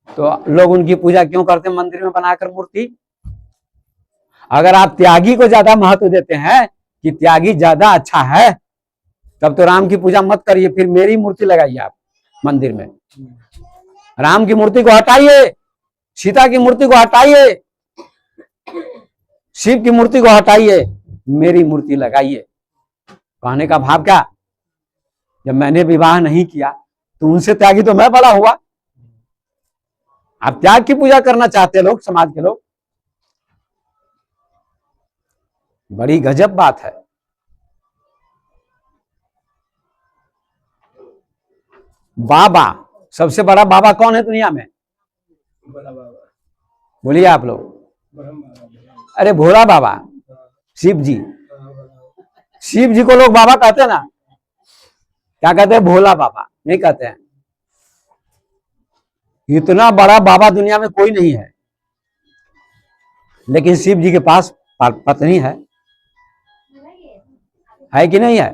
तो लोग उनकी पूजा क्यों करते हैं मंदिर में बनाकर मूर्ति? अगर आप त्यागी को ज्यादा महत्व देते हैं कि त्यागी ज्यादा अच्छा है, तब तो राम की पूजा मत करिए, फिर मेरी मूर्ति लगाइए आप मंदिर में। राम की मूर्ति को हटाइए, सीता की मूर्ति को हटाइए, शिव की मूर्ति को हटाइए, मेरी मूर्ति लगाइए। कहने का भाव क्या? जब मैंने विवाह नहीं किया तो उनसे त्यागी तो मैं बड़ा हुआ। आप त्याग की पूजा करना चाहते लोग, समाज के लोग, बड़ी गजब बात है। बाबा, सबसे बड़ा बाबा कौन है दुनिया में? बोलिए आप लोग। अरे भोला बाबा, शिव जी। शिव जी को लोग बाबा कहते हैं ना, क्या कहते हैं? भोला बाबा नहीं कहते हैं। इतना बड़ा बाबा दुनिया में कोई नहीं है, लेकिन शिव जी के पास पत्नी है कि नहीं है?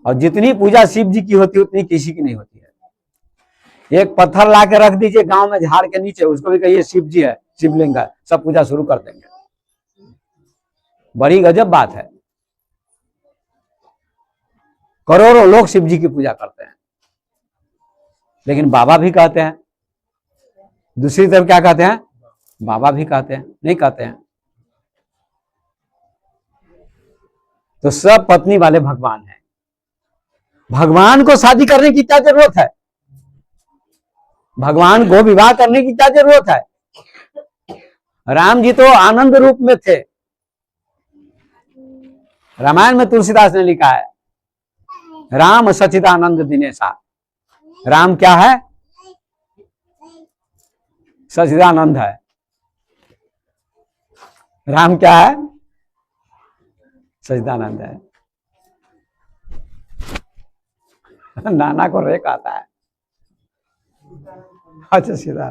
और जितनी पूजा शिव जी की होती है उतनी किसी की नहीं होती है। एक पत्थर ला के रख दीजिए गांव में झाड़ के नीचे, उसको भी कहिए शिव जी है, शिवलिंग है, सब पूजा शुरू कर देंगे। बड़ी गजब बात है। करोड़ों लोग शिव जी की पूजा करते हैं, लेकिन बाबा भी कहते हैं। दूसरी तरफ क्या कहते हैं? बाबा भी कहते हैं, नहीं कहते हैं। तो सब पत्नी वाले भगवान हैं। भगवान को शादी करने की क्या जरूरत है? भगवान को विवाह करने की क्या जरूरत है? राम जी तो आनंद रूप में थे, रामायण में तुलसीदास ने लिखा है राम सच्चिदानंद दिनेशा। राम क्या है? सच्चिदानंद है। राम क्या है? सच्चिदानंद है। नाना को रेक आता है। अच्छा सीधा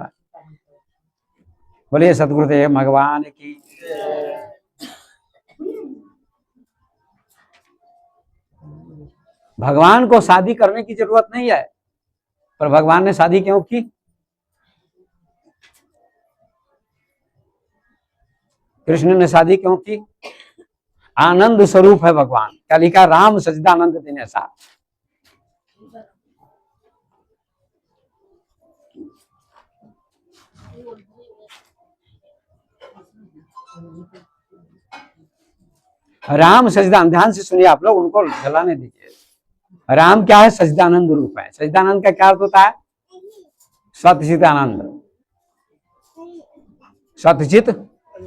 बोलिए सतगुरुदेव भगवान की। भगवान को शादी करने की जरूरत नहीं है, पर भगवान ने शादी क्यों की? कृष्ण ने शादी क्यों की? आनंद स्वरूप है भगवान। क्या लिखा? राम सच्चिदानंद दिनेशा। राम सच्चिदानंद, ध्यान से सुनिए आप लोग, उनको जलाने दीजिए। राम क्या है? सच्चिदानंद रूप है। सच्चिदानंद का क्या अर्थ होता है? सतचित आनंद। सतचित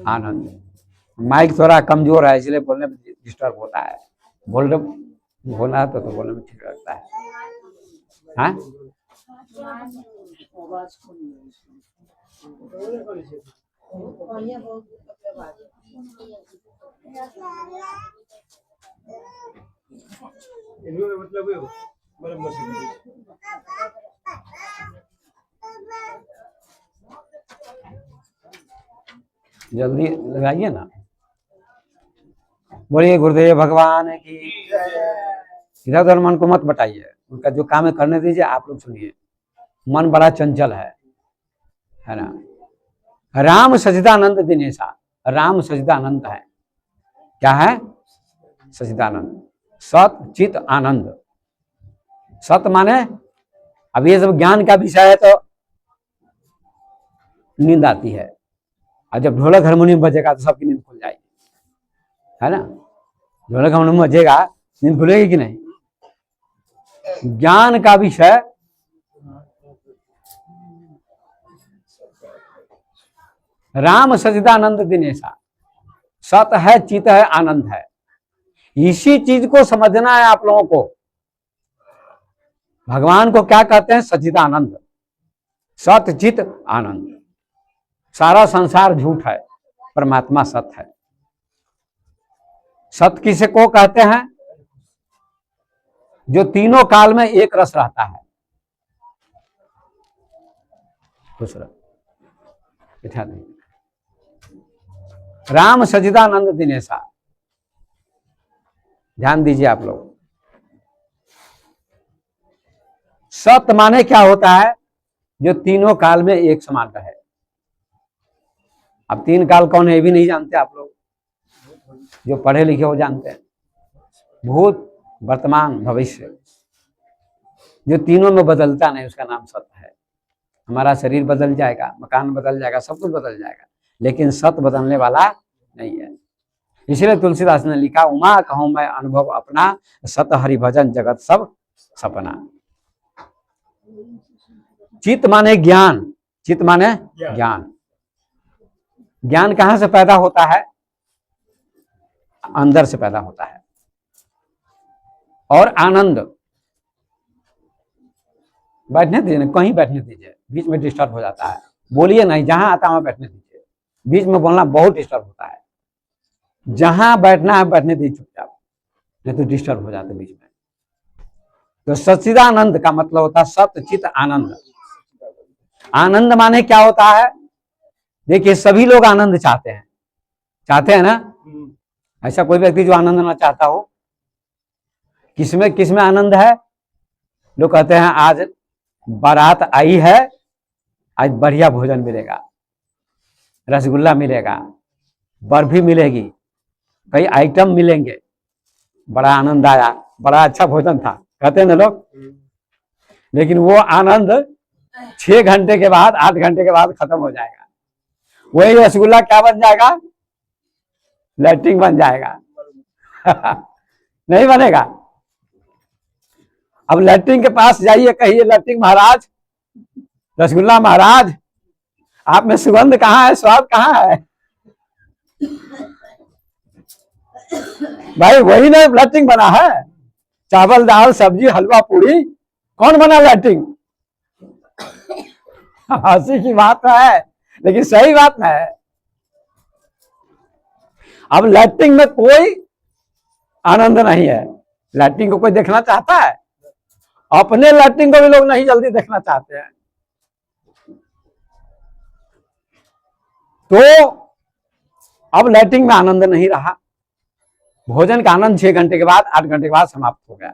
आनंद। माइक थोड़ा कमजोर है इसलिए बोलने में डिस्टर्ब होता है। बोलना है तो बोलने में ठीक लगता है। हाँ? जल्दी लगाइए ना। बोलिए गुरुदेव भगवान की। इधर उधर मन को मत बताइए, उनका जो काम है करने दीजिए। आप लोग सुनिए, मन बड़ा चंचल है ना। राम सच्चिदानंद दिनेशा। राम सच्चिदानंद है। क्या है? सच्चिदानंद। सत चित आनंद। सत माने, अब ये सब ज्ञान का विषय है तो नींद आती है, और जब ढोलक हारमोनियम बजेगा तो सबकी नींद खुल जाएगी, है ना। ढोलक हारमोनियम बजेगा, नींद खुलेगी कि नहीं? ज्ञान का विषय राम सच्चिदानंद दिनेशा। सत है, चित है, आनंद है। इसी चीज को समझना है आप लोगों को। भगवान को क्या कहते हैं? सच्चिदानंद। सत चित आनंद। सारा संसार झूठ है, परमात्मा सत्य है। सत्य किसे को कहते हैं? जो तीनों काल में एक रस रहता है। खुश रहो, बिठा दो। राम सच्चिदानंद दिनेशा। ध्यान दीजिए आप लोग। सत्य माने क्या होता है? जो तीनों काल में एक समान रहे। अब तीन काल कौन है ये भी नहीं जानते आप लोग। जो पढ़े लिखे वो जानते हैं। भूत, वर्तमान, भविष्य। जो तीनों में बदलता नहीं उसका नाम सत्य है। हमारा शरीर बदल जाएगा, मकान बदल जाएगा, सब कुछ बदल जाएगा, लेकिन सत्य बदलने वाला नहीं है। इसलिए तुलसीदास ने लिखा, उमा कहूं मैं अनुभव अपना, सत हरि भजन जगत सब सपना। चित माने ज्ञान। चित माने ज्ञान। ज्ञान कहां से पैदा होता है? अंदर से पैदा होता है। और आनंद, बैठने दीजिए, कहीं बैठने दीजिए, बीच में डिस्टर्ब हो जाता है। बोलिए नहीं, जहां आता है बैठने दीजिए। बीच में बोलना बहुत डिस्टर्ब होता है। जहां बैठना है बैठने दीजिए चुपचाप, नहीं तो डिस्टर्ब हो जाते बीच में। तो सच्चिदानंद का मतलब होता है सत्य चित आनंद। आनंद माने क्या होता है? देखिए, सभी लोग आनंद चाहते हैं, चाहते हैं ना। ऐसा कोई व्यक्ति जो आनंद ना चाहता हो? किसमें किसमें आनंद है? लोग कहते हैं आज बारात आई है, आज बढ़िया भोजन मिलेगा, रसगुल्ला मिलेगा, बर्फी मिलेगी, कई आइटम मिलेंगे, बड़ा आनंद आया, बड़ा अच्छा भोजन था, कहते हैं ना लोग। लेकिन वो आनंद 6 घंटे के बाद, 8 घंटे के बाद खत्म हो जाएगा। वही रसगुल्ला क्या बन जाएगा? लैट्रिन बन जाएगा। नहीं बनेगा। अब लैट्रिन के पास जाइए, कहिए लैट्रिन महाराज, रसगुल्ला महाराज, आप में सुगंध कहाँ है, स्वाद कहाँ है? भाई वही ना लैट्रिन बना है, चावल दाल सब्जी हलवा पूरी, कौन बना लैट्रिन? हंसी की बात तो है लेकिन सही बात ना है। अब लैट्रिन में कोई आनंद नहीं है। लैट्रिन को कोई देखना चाहता है? अपने लैट्रिन को भी लोग नहीं जल्दी देखना चाहते हैं। तो अब लैट्रिन में आनंद नहीं रहा। भोजन का आनंद 6 घंटे के बाद 8 घंटे के बाद समाप्त हो गया।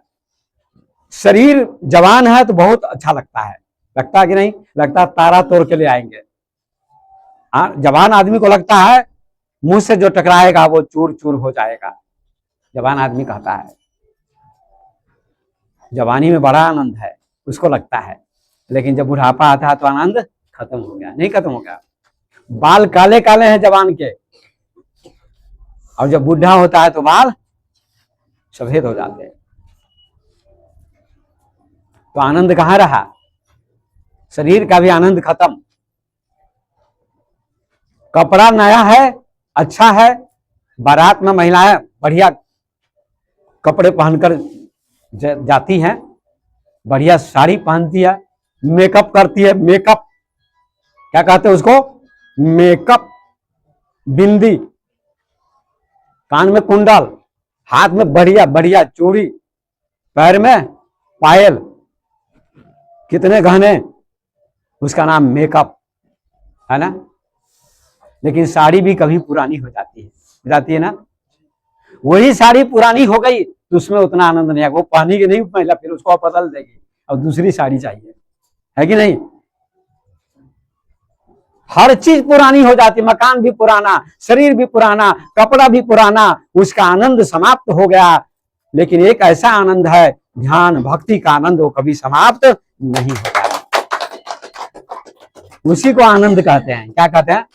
शरीर जवान है तो बहुत अच्छा लगता है, लगता है कि नहीं? लगता है तारा तोड़ के ले आएंगे। जवान आदमी को लगता है मुंह से जो टकराएगा वो चूर चूर हो जाएगा। जवान आदमी कहता है जवानी में बड़ा आनंद है, उसको लगता है। लेकिन जब बुढ़ापा आता है तो आनंद खत्म हो गया। नहीं खत्म हो गया। बाल काले काले हैं जवान के, और जब बुढ़ा होता है तो बाल सफेद हो जाते हैं। तो आनंद कहां रहा? शरीर का भी आनंद खत्म। कपड़ा नया है, अच्छा है, बारात में महिलाएं बढ़िया कपड़े पहनकर जाती हैं, बढ़िया साड़ी पहनती है, मेकअप करती है। मेकअप क्या कहते हैं उसको? मेकअप। बिंदी, कान में कुंडल, हाथ में बढ़िया बढ़िया चूड़ी, पैर में पायल, कितने गहने, उसका नाम मेकअप है ना। लेकिन साड़ी भी कभी पुरानी हो जाती है ना। वही साड़ी पुरानी हो गई तो उसमें उतना आनंद नहीं है। वो पहनी की नहीं महिला, फिर उसको बदल देगी और दूसरी साड़ी चाहिए, है कि नहीं? हर चीज पुरानी हो जाती, मकान भी पुराना, शरीर भी पुराना, कपड़ा भी पुराना, उसका आनंद समाप्त हो गया। लेकिन एक ऐसा आनंद है, ध्यान भक्ति का आनंद, वो कभी समाप्त नहीं होता। उसी को आनंद कहते हैं। क्या कहते हैं?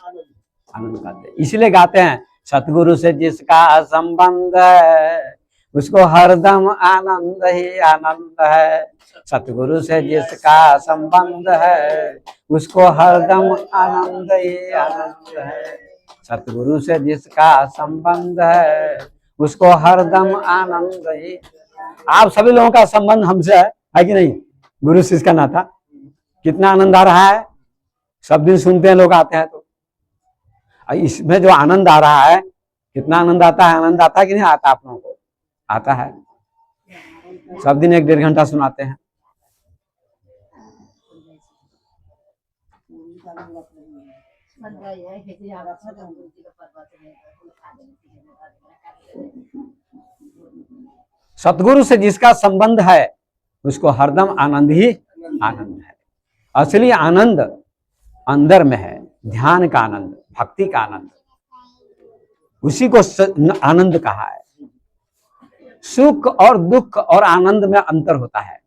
आनंद कहते हैं। इसलिए गाते हैं सतगुरु से जिसका संबंध है उसको हरदम आनंद ही आनंद है। सतगुरु से जिसका संबंध है उसको हरदम आनंद ही आनंद है। सतगुरु से जिसका संबंध है उसको हरदम आनंद ही। आप सभी लोगों का संबंध हमसे है कि नहीं? गुरु शिष्य का नाता। कितना आनंद आ रहा है, सब दिन सुनते हैं लोग, आते हैं तो इसमें जो आनंद आ रहा है, कितना आनंद आता है? आनंद आता है कि नहीं आता? आप लोगों को आता है। सब दिन 1-1.5 घंटा सुनाते हैं। सतगुरु से जिसका संबंध है उसको हरदम आनंद ही आनंद है। असली आनंद अंदर में है, ध्यान का आनंद, भक्ति का आनंद, उसी को आनंद कहा है। सुख और दुख और आनंद में अंतर होता है।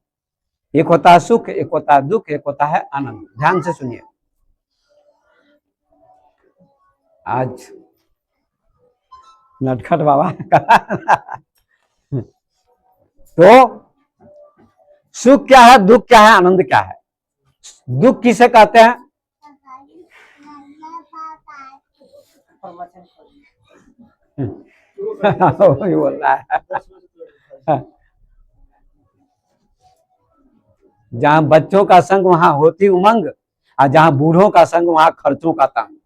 एक होता है सुख, एक होता है दुख, एक होता है आनंद। ध्यान से सुनिए। आज नटखट बाबा तो सुख क्या है, दुख क्या है, आनंद क्या है? दुख किसे कहते हैं? वही बोल रहा है। जहां बच्चों का संग वहां होती उमंग, और जहां बूढ़ों का संग वहां खर्चों का तंग।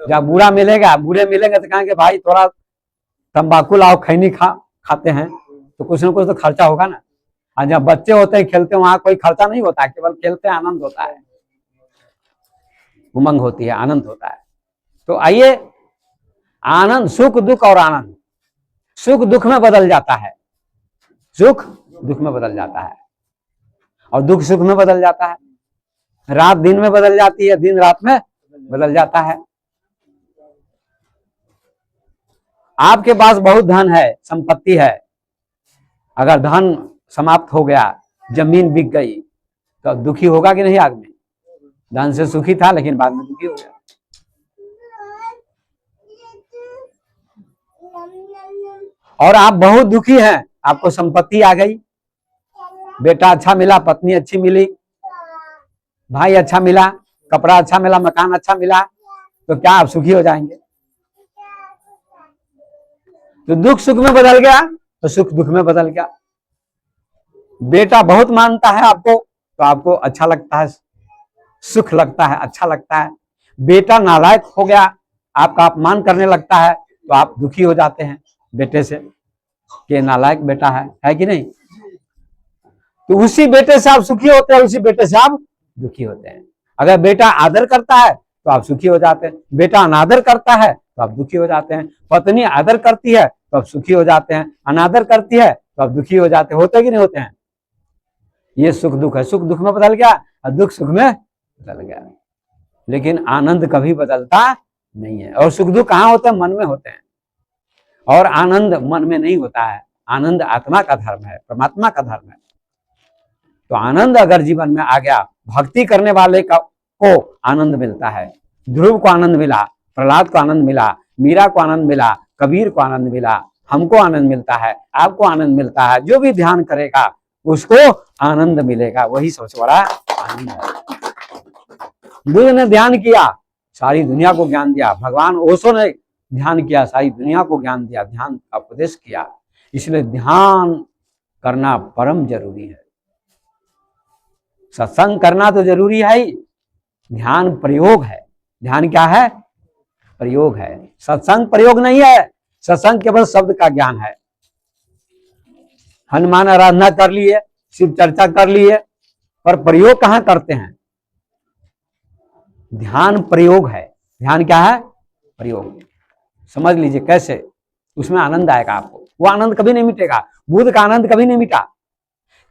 जहां बूढ़ा मिलेगा, बूढ़े मिलेंगे तो कहेंगे भाई थोड़ा तंबाकू लाओ, खैनी खाते हैं, तो कुछ ना कुछ तो खर्चा होगा ना। और जब बच्चे होते हैं खेलते हैं, वहां कोई खर्चा नहीं होता, केवल खेलते हैं, आनंद होता है, उमंग होती है, आनंद होता है। तो आइए, आनंद, सुख दुख और आनंद। सुख दुख में बदल जाता है, सुख दुख में बदल जाता है, और दुख सुख में बदल जाता है। रात दिन में बदल जाती है, दिन रात में बदल जाता है। आपके पास बहुत धन है, संपत्ति है, अगर धन समाप्त हो गया, जमीन बिक गई, तो दुखी होगा कि नहीं आदमी? धन से सुखी था लेकिन बाद में दुखी हो गया। और आप बहुत दुखी हैं, आपको संपत्ति आ गई, बेटा अच्छा मिला, पत्नी अच्छी मिली, भाई अच्छा मिला, कपड़ा अच्छा मिला, मकान अच्छा मिला, तो क्या आप सुखी हो जाएंगे? तो दुख सुख में बदल गया तो सुख दुख में बदल गया। बेटा बहुत मानता है आपको तो आपको अच्छा लगता है, सुख लगता है, अच्छा लगता है। बेटा नालायक हो गया, आपका अपमान करने लगता है तो आप दुखी हो जाते हैं बेटे से कि नालायक बेटा है कि नहीं। तो उसी बेटे से आप सुखी होते हैं, उसी बेटे से आप दुखी होते हैं। अगर बेटा आदर करता है तो आप सुखी हो जाते हैं, बेटा अनादर करता है तो आप दुखी हो जाते हैं। पत्नी आदर करती है तो आप सुखी हो जाते हैं, अनादर करती है तो आप दुखी हो जाते हैं। होते कि नहीं होते हैं। ये सुख दुख है, सुख दुख में बदल गया और दुख सुख में बदल गया। लेकिन आनंद कभी बदलता नहीं है। और सुख दुख कहाँ होते हैं? मन में होते हैं। और आनंद मन में नहीं होता है। आनंद आत्मा का धर्म है, परमात्मा का धर्म है। तो आनंद अगर जीवन में आ गया, भक्ति करने वाले को आनंद मिलता है। ध्रुव को आनंद मिला, प्रहलाद को आनंद मिला, मीरा को आनंद मिला, कबीर को आनंद मिला, हमको आनंद मिलता है, आपको आनंद मिलता है। जो भी ध्यान करेगा उसको आनंद मिलेगा, वही सबसे बड़ा आनंद है। बुद्ध ने ध्यान किया, सारी दुनिया को ज्ञान दिया। भगवान ओशो ने ध्यान किया, सारी दुनिया को ज्ञान दिया, ध्यान का उपदेश किया। इसलिए ध्यान करना परम जरूरी है। सत्संग करना तो जरूरी है ही, ध्यान प्रयोग है। ध्यान क्या है? प्रयोग है। सत्संग प्रयोग नहीं है। सत्संग केवल शब्द का ज्ञान है। हनुमान आराधना कर लिए, शिव चर्चा कर लिए, पर प्रयोग कहां करते हैं? ध्यान प्रयोग है। ध्यान क्या है? प्रयोग। समझ लीजिए कैसे, उसमें आनंद आएगा आपको। वो आनंद कभी नहीं मिटेगा। बुद्ध का आनंद कभी नहीं मिटा।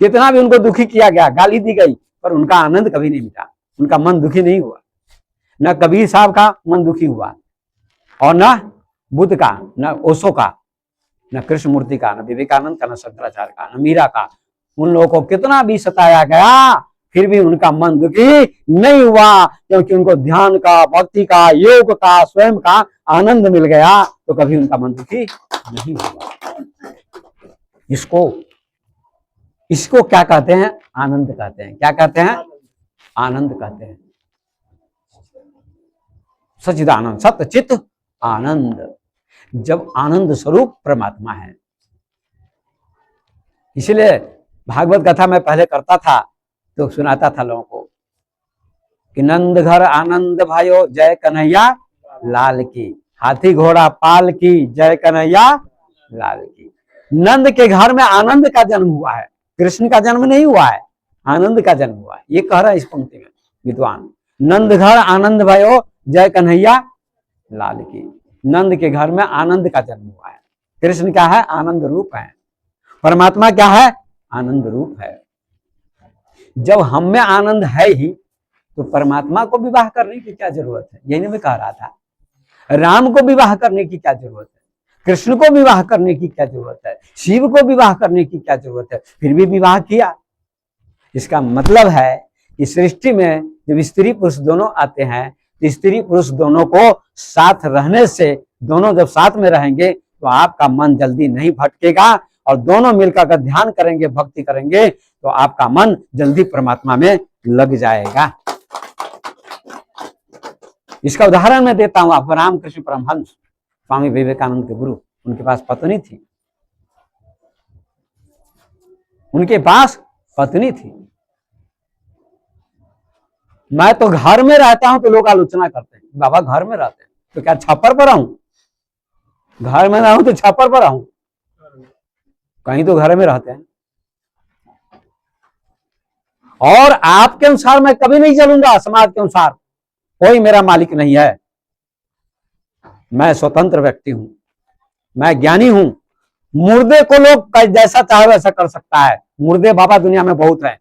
कितना भी उनको दुखी किया गया, गाली दी गई, पर उनका आनंद कभी नहीं मिटा। उनका मन दुखी नहीं हुआ। न कबीर साहब का मन दुखी हुआ, और न बुद्ध का, न ओशो का, न कृष्णमूर्ति का, न विवेकानंद का, न शंकराचार्य का, न मीरा का। उन लोगों को कितना भी सताया गया, फिर भी उनका मन दुखी नहीं हुआ, क्योंकि उनको ध्यान का, भक्ति का, योग का, स्वयं का आनंद मिल गया। तो कभी उनका मन दुखी नहीं हुआ। इसको क्या कहते हैं? आनंद कहते हैं। क्या कहते हैं? आनंद कहते हैं। सच्चिदानंद, सत्य चित्त आनंद। जब आनंद स्वरूप परमात्मा है। इसलिए भागवत कथा मैं पहले करता था तो सुनाता था लोगों को कि नंद घर आनंद भाइयों, जय कन्हैया लाल की। हाथी घोड़ा पाल की, जय कन्हैया लाल की। नंद के घर में आनंद का जन्म हुआ है, कृष्ण का जन्म नहीं हुआ है, आनंद का जन्म हुआ है। ये कह रहा है इस पंक्ति में विद्वान। नंद घर आनंद भाइयों, जय कन्हैया लाल की। नंद के घर में आनंद का जन्म हुआ है। कृष्ण क्या है? आनंद रूप है। परमात्मा क्या है? आनंद रूप है। जब हम में आनंद है ही तो परमात्मा को विवाह करने की क्या जरूरत है? यही मैं कह रहा था। राम को विवाह करने की क्या जरूरत है? कृष्ण को विवाह करने की क्या जरूरत है? शिव को विवाह करने की क्या जरूरत है? फिर भी विवाह किया। इसका मतलब है कि सृष्टि में जब स्त्री पुरुष दोनों आते हैं तो स्त्री पुरुष दोनों को साथ रहने से, दोनों जब साथ में रहेंगे तो आपका मन जल्दी नहीं भटकेगा, और दोनों मिलकर अगर ध्यान करेंगे, भक्ति करेंगे तो आपका मन जल्दी परमात्मा में लग जाएगा। इसका उदाहरण मैं देता हूं आपको। रामकृष्ण परमहंस स्वामी विवेकानंद के गुरु, उनके पास पत्नी थी। उनके पास पत्नी थी। मैं तो घर में रहता हूं तो लोग आलोचना करते हैं, बाबा घर में रहते हैं तो क्या छप्पर पर रहूं? घर में रहूं तो छप्पर पर रहूं? कहीं तो घर में रहते हैं। और आपके अनुसार मैं कभी नहीं चलूंगा, समाज के अनुसार। कोई मेरा मालिक नहीं है। मैं स्वतंत्र व्यक्ति हूं, मैं ज्ञानी हूं। मुर्दे को लोग जैसा चाहे वैसा कर सकता है। मुर्दे बाबा दुनिया में बहुत है।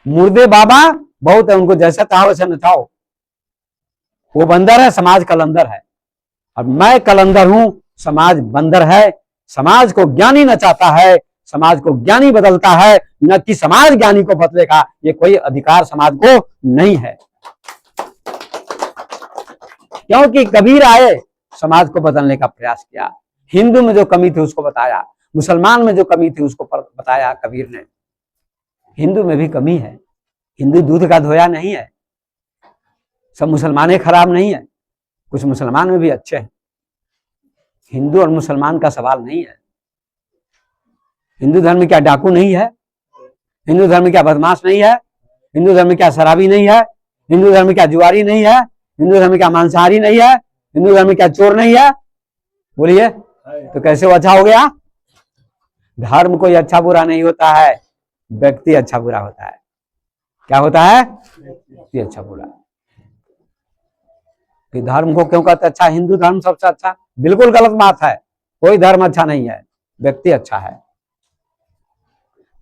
मुर्दे बाबा बहुत है, उनको जैसा चाहो वैसा नचाओ। वो बंदर है, समाज कलंदर है। और मैं कलंदर हूं, समाज बंदर है। समाज को ज्ञानी नचाता है, समाज को ज्ञानी बदलता है, न कि समाज ज्ञानी को बदलेगा। ये कोई अधिकार समाज को नहीं है। क्योंकि कबीर आए, समाज को बदलने का प्रयास किया। हिंदू में जो कमी थी उसको बताया, मुसलमान में जो कमी थी उसको बताया कबीर ने। हिंदू में भी कमी है। हिंदू दूध का धोया नहीं है। सब मुसलमाने खराब नहीं है, कुछ मुसलमान में भी अच्छे हैं। हिंदू और मुसलमान का सवाल नहीं है। हिंदू धर्म में क्या डाकू नहीं है? हिंदू धर्म में क्या बदमाश नहीं है? हिंदू धर्म में क्या शराबी नहीं है? हिंदू धर्म में क्या जुआरी नहीं है? हिंदू धर्म में क्या मांसाहारी नहीं है? हिंदू धर्म में क्या चोर नहीं है? बोलिए, तो कैसे वो अच्छा हो गया? धर्म कोई अच्छा बुरा नहीं होता है, व्यक्ति अच्छा बुरा होता है। क्या होता है? व्यक्ति अच्छा बुरा। कि धर्म को क्यों कहते अच्छा? हिंदू धर्म सबसे अच्छा, बिल्कुल गलत बात है। कोई धर्म अच्छा नहीं है, व्यक्ति अच्छा है।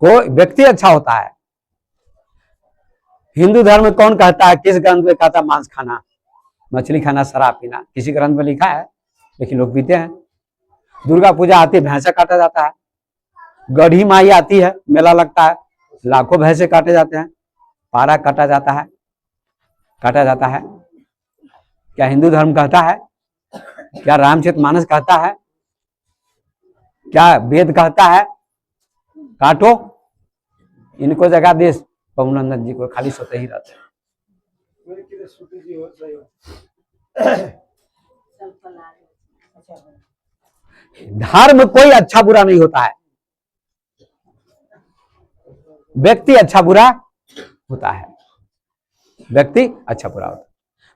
कोई व्यक्ति अच्छा होता है। हिंदू धर्म में कौन कहता है, किस ग्रंथ में कहता मांस खाना, मछली खाना, शराब पीना? किसी ग्रंथ में लिखा है? लेकिन लोग पीते हैं। दुर्गा पूजा आती है, भैंसा काटा जाता है। गढ़ी माई आती है, मेला लगता है, लाखों भैंसे काटे जाते हैं, पारा काटा जाता है, काटा जाता है। क्या हिंदू धर्म कहता है? क्या रामचरितमानस कहता है? क्या वेद कहता है काटो? इनको जगह दे पवनंदन जी को, खाली सोते ही रहते हैं। धर्म कोई अच्छा बुरा नहीं होता है, व्यक्ति अच्छा बुरा होता है। व्यक्ति अच्छा बुरा होता है।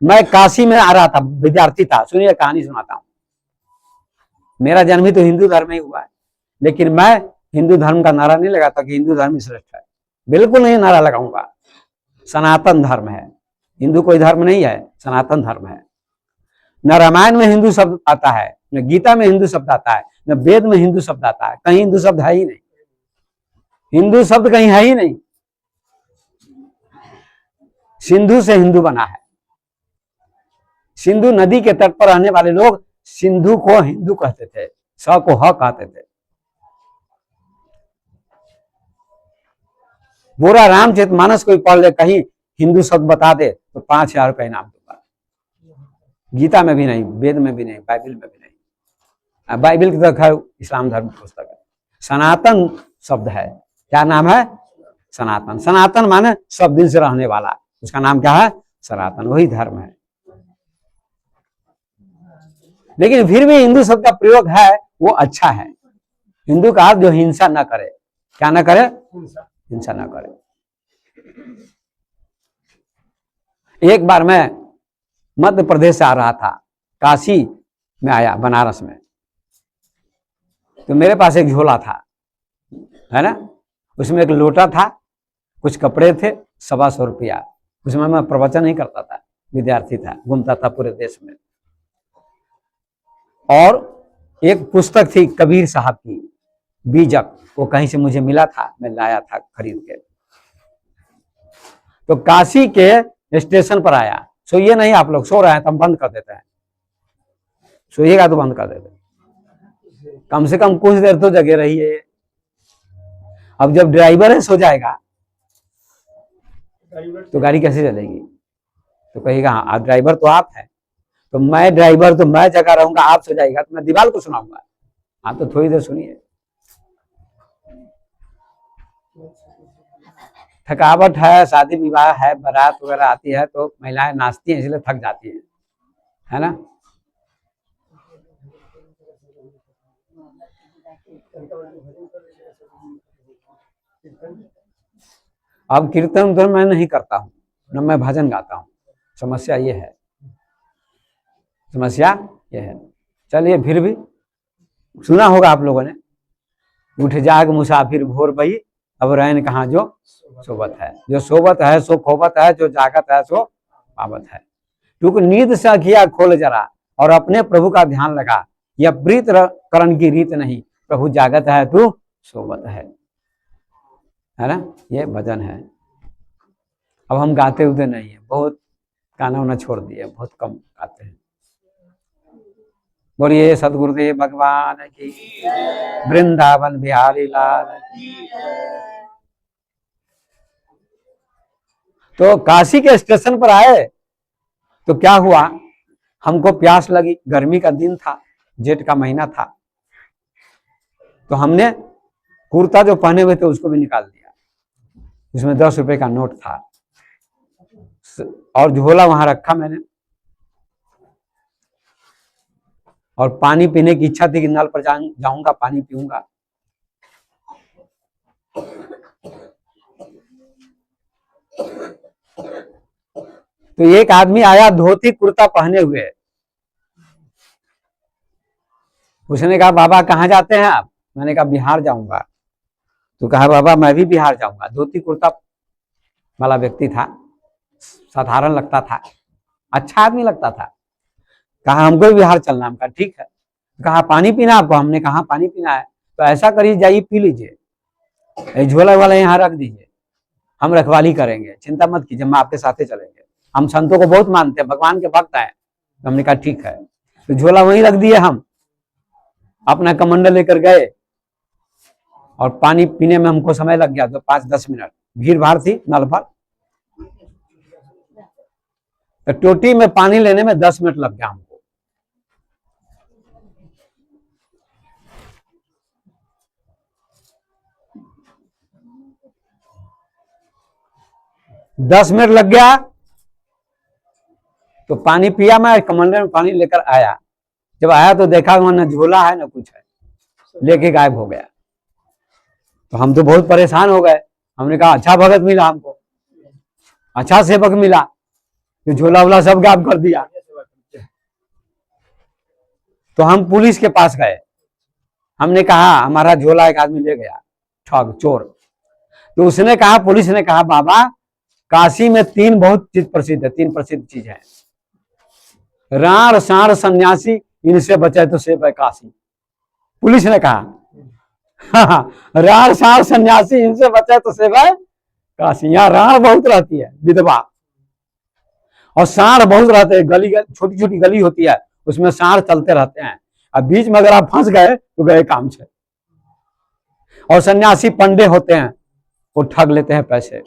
मैं काशी में आ रहा था, विद्यार्थी था, सुनिए कहानी सुनाता हूं। मेरा जन्म ही तो हिंदू धर्म में ही हुआ है, लेकिन मैं हिंदू धर्म का नारा नहीं लगाता कि हिंदू धर्म श्रेष्ठ है। बिल्कुल नहीं नारा लगाऊंगा। सनातन धर्म है, हिंदू कोई धर्म नहीं है, सनातन धर्म है। न रामायण में हिंदू शब्द आता है, न गीता में हिंदू शब्द आता है, न वेद में हिंदू शब्द आता है। कहीं हिंदू शब्द है ही नहीं, हिंदू शब्द कहीं है ही नहीं। सिंधु से हिंदू बना है। सिंधु नदी के तट पर रहने वाले लोग सिंधु को हिंदू कहते थे, स को ह कहते थे। पूरा रामचरितमानस कोई पढ़ ले, कहीं हिंदू शब्द बता दे तो 5,000 रुपये इनाम दूंगा। गीता में भी नहीं, वेद में भी नहीं, बाइबल में भी नहीं। बाइबल की तो खैर इस्लाम धर्म की पुस्तक है। सनातन शब्द है। क्या नाम है? सनातन। सनातन माने सब दिन से रहने वाला, उसका नाम क्या है? सनातन। वही धर्म है। लेकिन फिर भी हिंदू शब्द का प्रयोग है, वो अच्छा है। हिंदू का जो हिंसा न करे, क्या न करे? हिंसा न करे। एक बार मैं मध्य प्रदेश से आ रहा था, काशी में आया, बनारस में, तो मेरे पास एक झोला था, है ना, उसमें एक लोटा था, कुछ कपड़े थे, 125 रुपया। उसमें मैं प्रवचन नहीं करता था, विद्यार्थी था, घूमता था पूरे देश में। और एक पुस्तक थी कबीर साहब की, बीजक, वो कहीं से मुझे मिला था, मैं लाया था खरीद के। तो काशी के स्टेशन पर आया। सोइए नहीं, आप लोग सो रहे हैं तो हम बंद कर देते हैं, सोइएगा तो बंद कर देते हैं। कम से कम कुछ देर तो जगे रहिए। अब जब ड्राइवर है सो जाएगा तो गाड़ी कैसे चलेगी? तो कहेगा हाँ ड्राइवर तो आप है, तो मैं ड्राइवर, तो मैं जगा रहूंगा, आप सो जाएगा तो मैं दीवार को सुनाऊंगा। आप तो थोड़ी देर सुनिए। थकावट है, शादी विवाह है, बारात वगैरह आती है तो महिलाएं नाचती हैं, इसलिए थक जाती हैं, है ना। अब कीर्तन तो मैं नहीं करता हूँ, न मैं भजन गाता हूँ। समस्या ये है, समस्या ये है। चलिए, फिर भी सुना होगा आप लोगों ने, उठ जाग मुसाफिर भोर भई, अब रैन कहाँ जो सोबत है। जो सोबत है सो खोबत है, जो जागत है सो पावत है। क्योंकि नींद से किया खोल जरा, और अपने प्रभु का ध्यान लगा। यह प्रीत करण की रीत नहीं, प्रभु जागत है तू सोबत है ना। ये भजन है। अब हम गाते उते नहीं है, बहुत गाना वाना छोड़ दिए, बहुत कम गाते हैं। बोलिए सदगुरुदेव भगवान की, वृंदावन बिहारी लाल की। तो काशी के स्टेशन पर आए तो क्या हुआ, हमको प्यास लगी, गर्मी का दिन था, जेठ का महीना था, तो हमने कुर्ता जो पहने हुए थे उसको भी निकाल दिया, जिसमें 10 रुपए का नोट था, और झोला वहां रखा मैंने, और पानी पीने की इच्छा थी कि नल पर जाऊंगा, पानी पीऊंगा। तो एक आदमी आया धोती कुर्ता पहने हुए। उसने कहा बाबा कहाँ जाते हैं आप? मैंने कहा बिहार जाऊंगा। तो कहा बाबा मैं भी बिहार जाऊंगा। धोती कुर्ता वाला व्यक्ति था, साधारण लगता था, अच्छा आदमी लगता था। कहा हमको भी बिहार चलना। हम कहा ठीक है। कहा पानी पीना आपको? हमने कहा पानी पीना है। तो ऐसा करिए जाइए पी लीजिए, झोला वाला यहाँ रख दीजिए, हम रखवाली करेंगे, चिंता मत कीजिए, हम आपके साथ चलेंगे, हम संतों को बहुत मानते हैं, भगवान के भक्त हैं। तो हमने कहा ठीक है। तो झोला वहीं रख दिए, हम अपना कमंडल लेकर गए और पानी पीने में हमको समय लग गया तो 5-10 मिनट, भीड़ भाड़ थी नल पर। तो टोटी में पानी लेने में 10 मिनट लग गया हमको। दस मिनट लग गया तो पानी पिया मैं, कमंडल में पानी लेकर आया। जब आया तो देखा वहां न झोला है न कुछ है, लेके गायब हो गया। तो हम तो बहुत परेशान हो गए। हमने कहा अच्छा भगत मिला हमको, अच्छा सेवक मिला, जो झोला वोला सब गायब कर दिया। तो हम पुलिस के पास गए। हमने कहा हमारा झोला एक आदमी ले गया, ठग चोर। तो उसने कहा, पुलिस ने कहा बाबा काशी में 3 बहुत चीज प्रसिद्ध है, 3 प्रसिद्ध चीज है, राण साण सन्यासी, इनसे बचे तो सेब है काशी। पुलिस ने कहा राण साण सन्यासी इनसे बचे तो सेब है काशी। यहाँ राण बहुत रहती है विधवा, और साढ़ बहुत रहते हैं, गली छोटी छोटी गली होती है, उसमें साढ़ चलते रहते हैं। अब बीच में अगर आप फंस गए तो गए काम से। और सन्यासी पंडे होते हैं, वो ठग लेते हैं पैसे।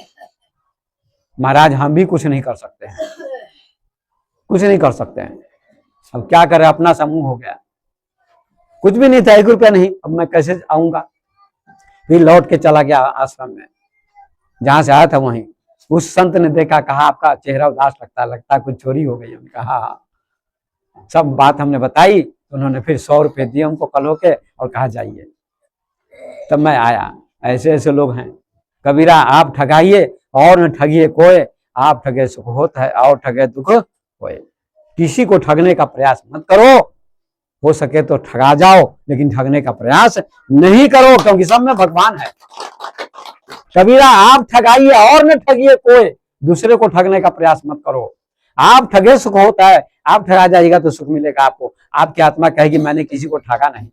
महाराज हम भी कुछ नहीं कर सकते हैं, कुछ नहीं कर सकते हैं। अब क्या करें, अपना समूह हो गया, कुछ भी नहीं था, 1 रुपया नहीं। अब मैं कैसे आऊंगा? फिर लौट के चला गया आश्रम में, जहां से आया था वहीं। उस संत ने देखा, कहा आपका चेहरा उदास लगता है कुछ चोरी हो गई। हमने कहा सब बात हमने बताई। तो उन्होंने फिर 100 रुपये दिए हमको कल के और कहा जाइए। तब मैं आया। ऐसे ऐसे लोग हैं। कबीरा आप ठगाइए और न ठगिए कोई, आप ठगे सुख होता है और ठगे दुख होए। किसी को ठगने का प्रयास मत करो, हो सके तो ठगा जाओ, लेकिन ठगने का प्रयास नहीं करो, क्योंकि सब में भगवान है। कबीरा आप ठगाइए और न ठगिए कोई, दूसरे को ठगने का प्रयास मत करो। आप ठगे सुख होता है, आप ठगा जाइएगा तो सुख मिलेगा आपको। आपकी आत्मा कहेगी मैंने किसी को ठगा नहीं,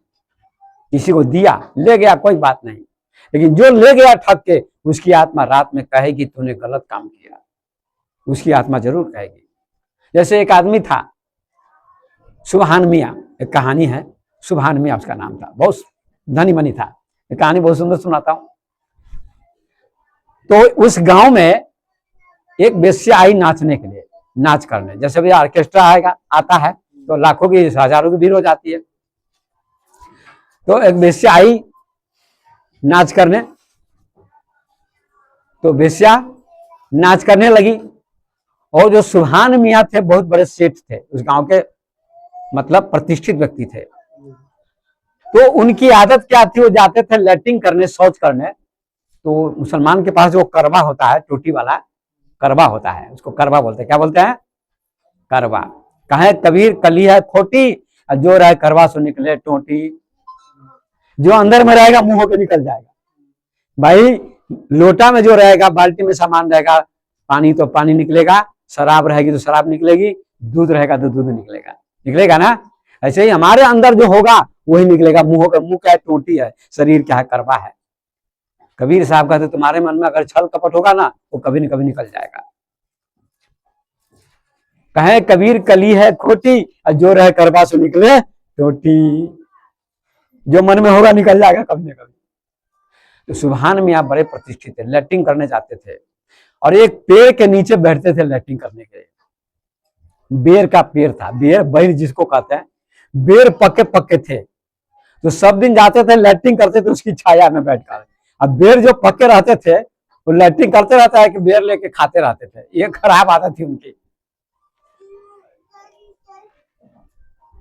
किसी को दिया, ले गया कोई बात नहीं, लेकिन जो ले गया ठग के, उसकी आत्मा रात में कहेगी तूने गलत काम किया। उसकी आत्मा जरूर कहेगी। जैसे एक आदमी था सुभान मियाँ, एक कहानी है, सुभान मियाँ उसका नाम था, बहुत धनी मनी था। एक कहानी बहुत सुंदर सुनाता हूं। तो उस गांव में एक वेश्या आई नाचने के लिए, नाच करने। जैसे भी ऑर्केस्ट्रा आएगा आता है तो लाखों की हजारों की भीड़ हो जाती है। तो एक वेश्या आई नाच करने। तो वेश्या नाच करने लगी, और जो सुभान मियाँ थे बहुत बड़े सेठ थे उस गांव के, मतलब प्रतिष्ठित व्यक्ति थे। तो उनकी आदत क्या थी, वो जाते थे लैट्रिन करने, शौच करने। तो मुसलमान के पास जो करवा होता है, टोटी वाला करवा होता है, उसको करवा बोलते हैं। क्या बोलते हैं? करवा। कहे कबीर कली है खोटी, जो रहे करवा से निकले टोटी। जो अंदर में रहेगा मुंह होकर निकल जाएगा। भाई लोटा में जो रहेगा, बाल्टी में सामान रहेगा, पानी तो पानी निकलेगा, शराब रहेगी तो शराब निकलेगी, दूध रहेगा तो दूध निकलेगा, निकलेगा ना। ऐसे ही हमारे अंदर जो होगा वही निकलेगा। मुंह होकर, मुंह क्या है? टोटी है, शरीर क्या है? करवा है। कबीर साहब कहते तुम्हारे मन में अगर छल कपट होगा ना, वो कभी न कभी निकल जाएगा। कहे कबीर कली है खोटी, और जो रहे करवा से निकले टोटी। जो मन में होगा निकल जाएगा कभी न कभी। तो सुभान मियाँ बड़े प्रतिष्ठित थे, लैट्रिन करने जाते थे, और एक पेड़ के नीचे बैठते थे लैट्रिन करने के लिए। बेर का पेड़ था, बेर बैर जिसको कहते हैं, बेर पक्के पक्के थे। तो सब दिन जाते थे लैट्रिन करते थे उसकी छाया में बैठकर। अब बेर जो पक्के रहते थे वो लैट्रिन करते रहता है कि बेर लेके खाते रहते थे। ये खराब आदत थी उनकी।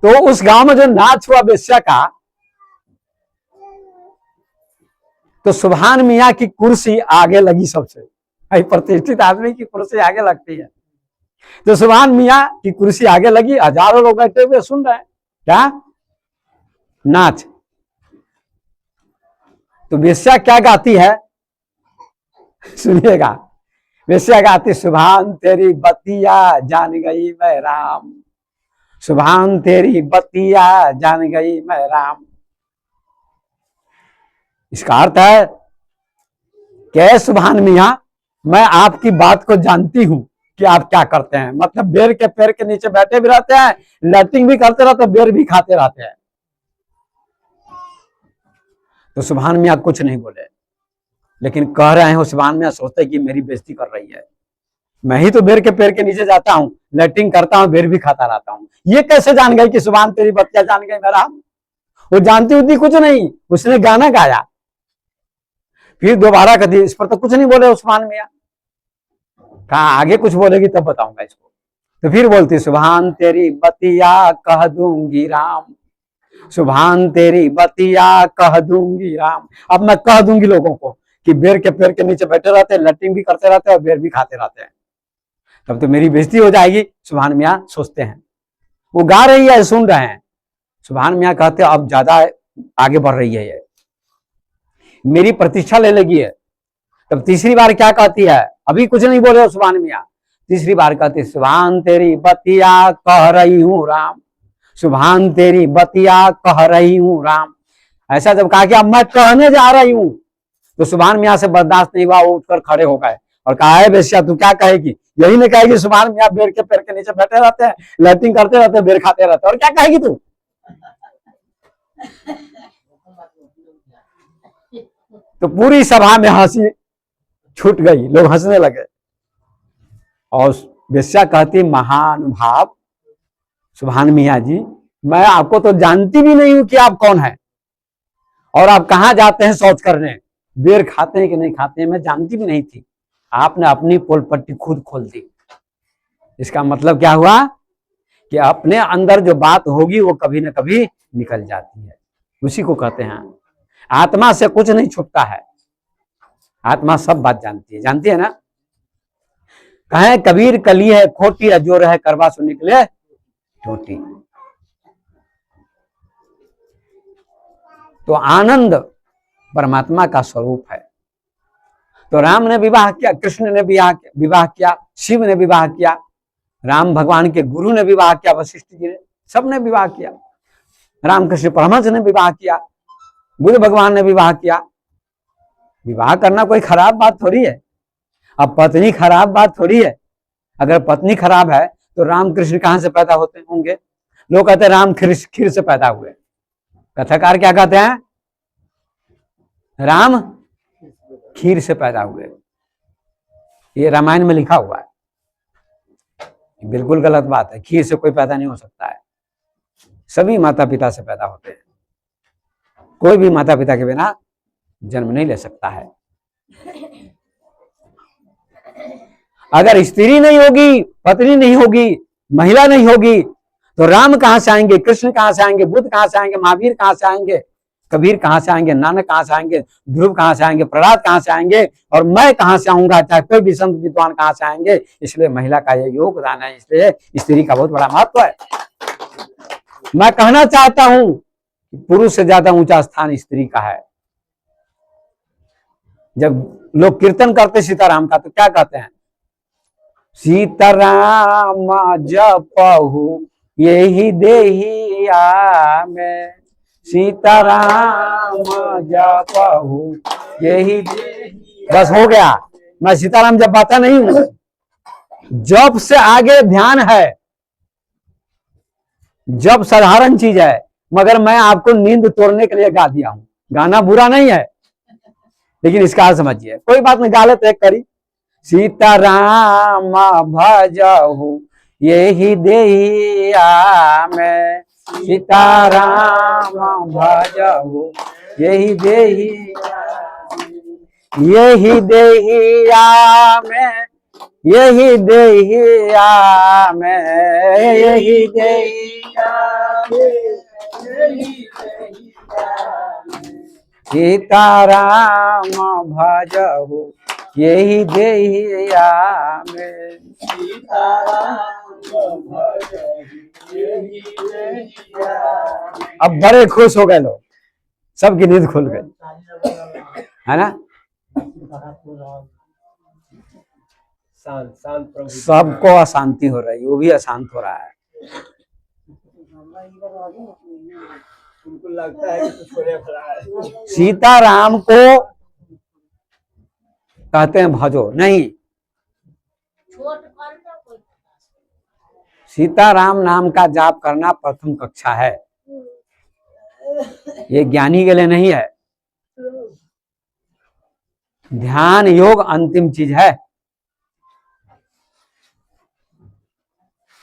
तो उस गांव में जो नाच हुआ वेश्या का, तो सुभान मियाँ की कुर्सी आगे लगी सबसे, प्रतिष्ठित आदमी की कुर्सी आगे लगती है। तो सुभान मियाँ की कुर्सी आगे लगी, हजारों लोग बैठे हुए सुन रहे हैं क्या, नाच। तो वेश्या क्या गाती है, सुनिएगा। वेश्या गाती, सुभान तेरी बतिया जान गई मैं राम, सुभान तेरी बतिया जान गई मैं राम। इसका अर्थ है कि सुभान मियाँ, मैं आपकी बात को जानती हूं कि आप क्या करते हैं। मतलब बेर के पेड़ के नीचे बैठे भी रहते हैं, लैट्रिन भी करते रहते हैं, बेर भी खाते रहते हैं। तो सुभान मियाँ कुछ नहीं बोले, लेकिन कह रहे हैं, सुभान मियाँ सोचते कि मेरी बेइज्जती कर रही है, मैं ही तो बेर के पेड़ के नीचे जाता हूँ, लैट्रिन करता हूँ, बेर भी खाता रहता हूँ, ये कैसे जान गई कि सुभान तेरी बतिया जान गई मेरा। वो जानती उतनी कुछ नहीं, उसने गाना गाया। फिर दोबारा कभी इस पर तो कुछ नहीं बोले सुभान मियाँ, कहा आगे कुछ बोलेगी तब बताऊंगा इसको। तो फिर बोलती, सुभान तेरी बतिया कह दूंगी राम, सुभान तेरी बतिया कह दूंगी राम। अब मैं कह दूंगी लोगों को कि बेर के पेड़ के नीचे बैठे रहते हैं, लैट्रिन भी करते रहते हैं और बेर भी खाते रहते हैं, तब तो मेरी बेइज्जती हो जाएगी। सुभान मियाँ सोचते हैं, वो गा रही है, सुन रहे हैं। सुभान मियाँ कहते अब ज्यादा आगे बढ़ रही है, ये मेरी प्रतीक्षा ले लगी है। तब तीसरी बार क्या कहती है, अभी कुछ नहीं बोले सुभान मियाँ, तीसरी बार कहती, सुभान तेरी बतिया कह रही हूं राम, सुभान तेरी बतिया कह रही हूं राम। ऐसा जब कहा कि अब मैं कहने जा रही हूं, तो सुभान मियाँ से बर्दाश्त नहीं हुआ, वो उठकर खड़े हो गए और कहा, है बेश्या तू क्या कहेगी। यही नहीं कहेगी सुभान मियाँ बेर के पेड़ के नीचे बैठे रहते हैं, लैट्रिन करते रहते हैं, बेर खाते रहते हैं, और क्या कहेगी तू। तो पूरी सभा में हंसी छूट गई, लोग हंसने लगे। और वेश्या कहती, महानुभाव सुभान मियाँ जी, मैं आपको तो जानती भी नहीं हूं कि आप कौन है, और आप कहां जाते हैं शौच करने, बेर खाते हैं कि नहीं खाते हैं, मैं जानती भी नहीं थी। आपने अपनी पोल पट्टी खुद खोल दी। इसका मतलब क्या हुआ कि अपने अंदर जो बात होगी वो कभी ना कभी निकल जाती है। उसी को कहते हैं आत्मा से कुछ नहीं छुपता है, आत्मा सब बात जानती है ना। कहे कबीर कली है खोटी, अजोर है करवा सो निकले टोटी। तो आनंद परमात्मा का स्वरूप है। तो राम ने विवाह किया, कृष्ण ने विवाह किया, शिव ने विवाह किया, राम भगवान के गुरु ने विवाह किया, वशिष्ठ जी ने, सबने विवाह किया, रामकृष्ण परमहंस ने विवाह किया, बुद्ध भगवान ने विवाह किया। विवाह करना कोई खराब बात थोड़ी है। अब पत्नी खराब बात थोड़ी है। अगर पत्नी खराब है तो रामकृष्ण कहां से पैदा होते होंगे। लोग कहते हैं राम खीर से पैदा हुए, कथाकार क्या कहते हैं, राम खीर से पैदा हुए। ये रामायण में लिखा हुआ है, बिल्कुल गलत बात है। खीर से कोई पैदा नहीं हो सकता है, सभी माता पिता से पैदा होते हैं, कोई भी माता पिता के बिना जन्म नहीं ले सकता है। अगर स्त्री नहीं होगी, पत्नी नहीं होगी, महिला नहीं होगी, तो राम कहां से आएंगे, कृष्ण कहां से आएंगे, बुद्ध कहां से आएंगे, महावीर कहां से आएंगे, कबीर कहां से आएंगे, नानक कहां से आएंगे, ध्रुव कहां से आएंगे, प्रहलाद कहां से आएंगे, और मैं कहां से आऊंगा, चाहे कोई भी संत विद्वान कहां से आएंगे। इसलिए महिला का ये योगदान है, इसलिए स्त्री का बहुत बड़ा महत्व है। मैं कहना चाहता हूं पुरुष से ज्यादा ऊंचा स्थान स्त्री का है। जब लोग कीर्तन करते सीताराम का तो क्या कहते हैं, सीताराम जपहु यही देहिया में, सीताराम जपहु यही देहिया। बस हो गया, मैं सीताराम जपाता नहीं हूं। जप से आगे ध्यान है, जप साधारण चीज है, मगर मैं आपको नींद तोड़ने के लिए गा दिया हूं। गाना बुरा नहीं है, लेकिन इसका समझिए। कोई बात नहीं, गा लेते एक करी। सीताराम भजहु यही देहिया में, सीताराम भजहु यही देहिया, यही देहिया में, यही देहिया में, यही देहिया सीताराम भजहु यही देहिया में। अब बड़े खुश हो गए लोग, सबकी नींद खुल गई, है ना। सबको अशांति हो रही है, वो भी अशांत हो रहा है। उनको लगता है कि कुछ होने वाला है। सीताराम को कहते हैं भजो नहीं, सीताराम नाम का जाप करना प्रथम कक्षा है, ये ज्ञानी के लिए नहीं है। ध्यान योग अंतिम चीज है,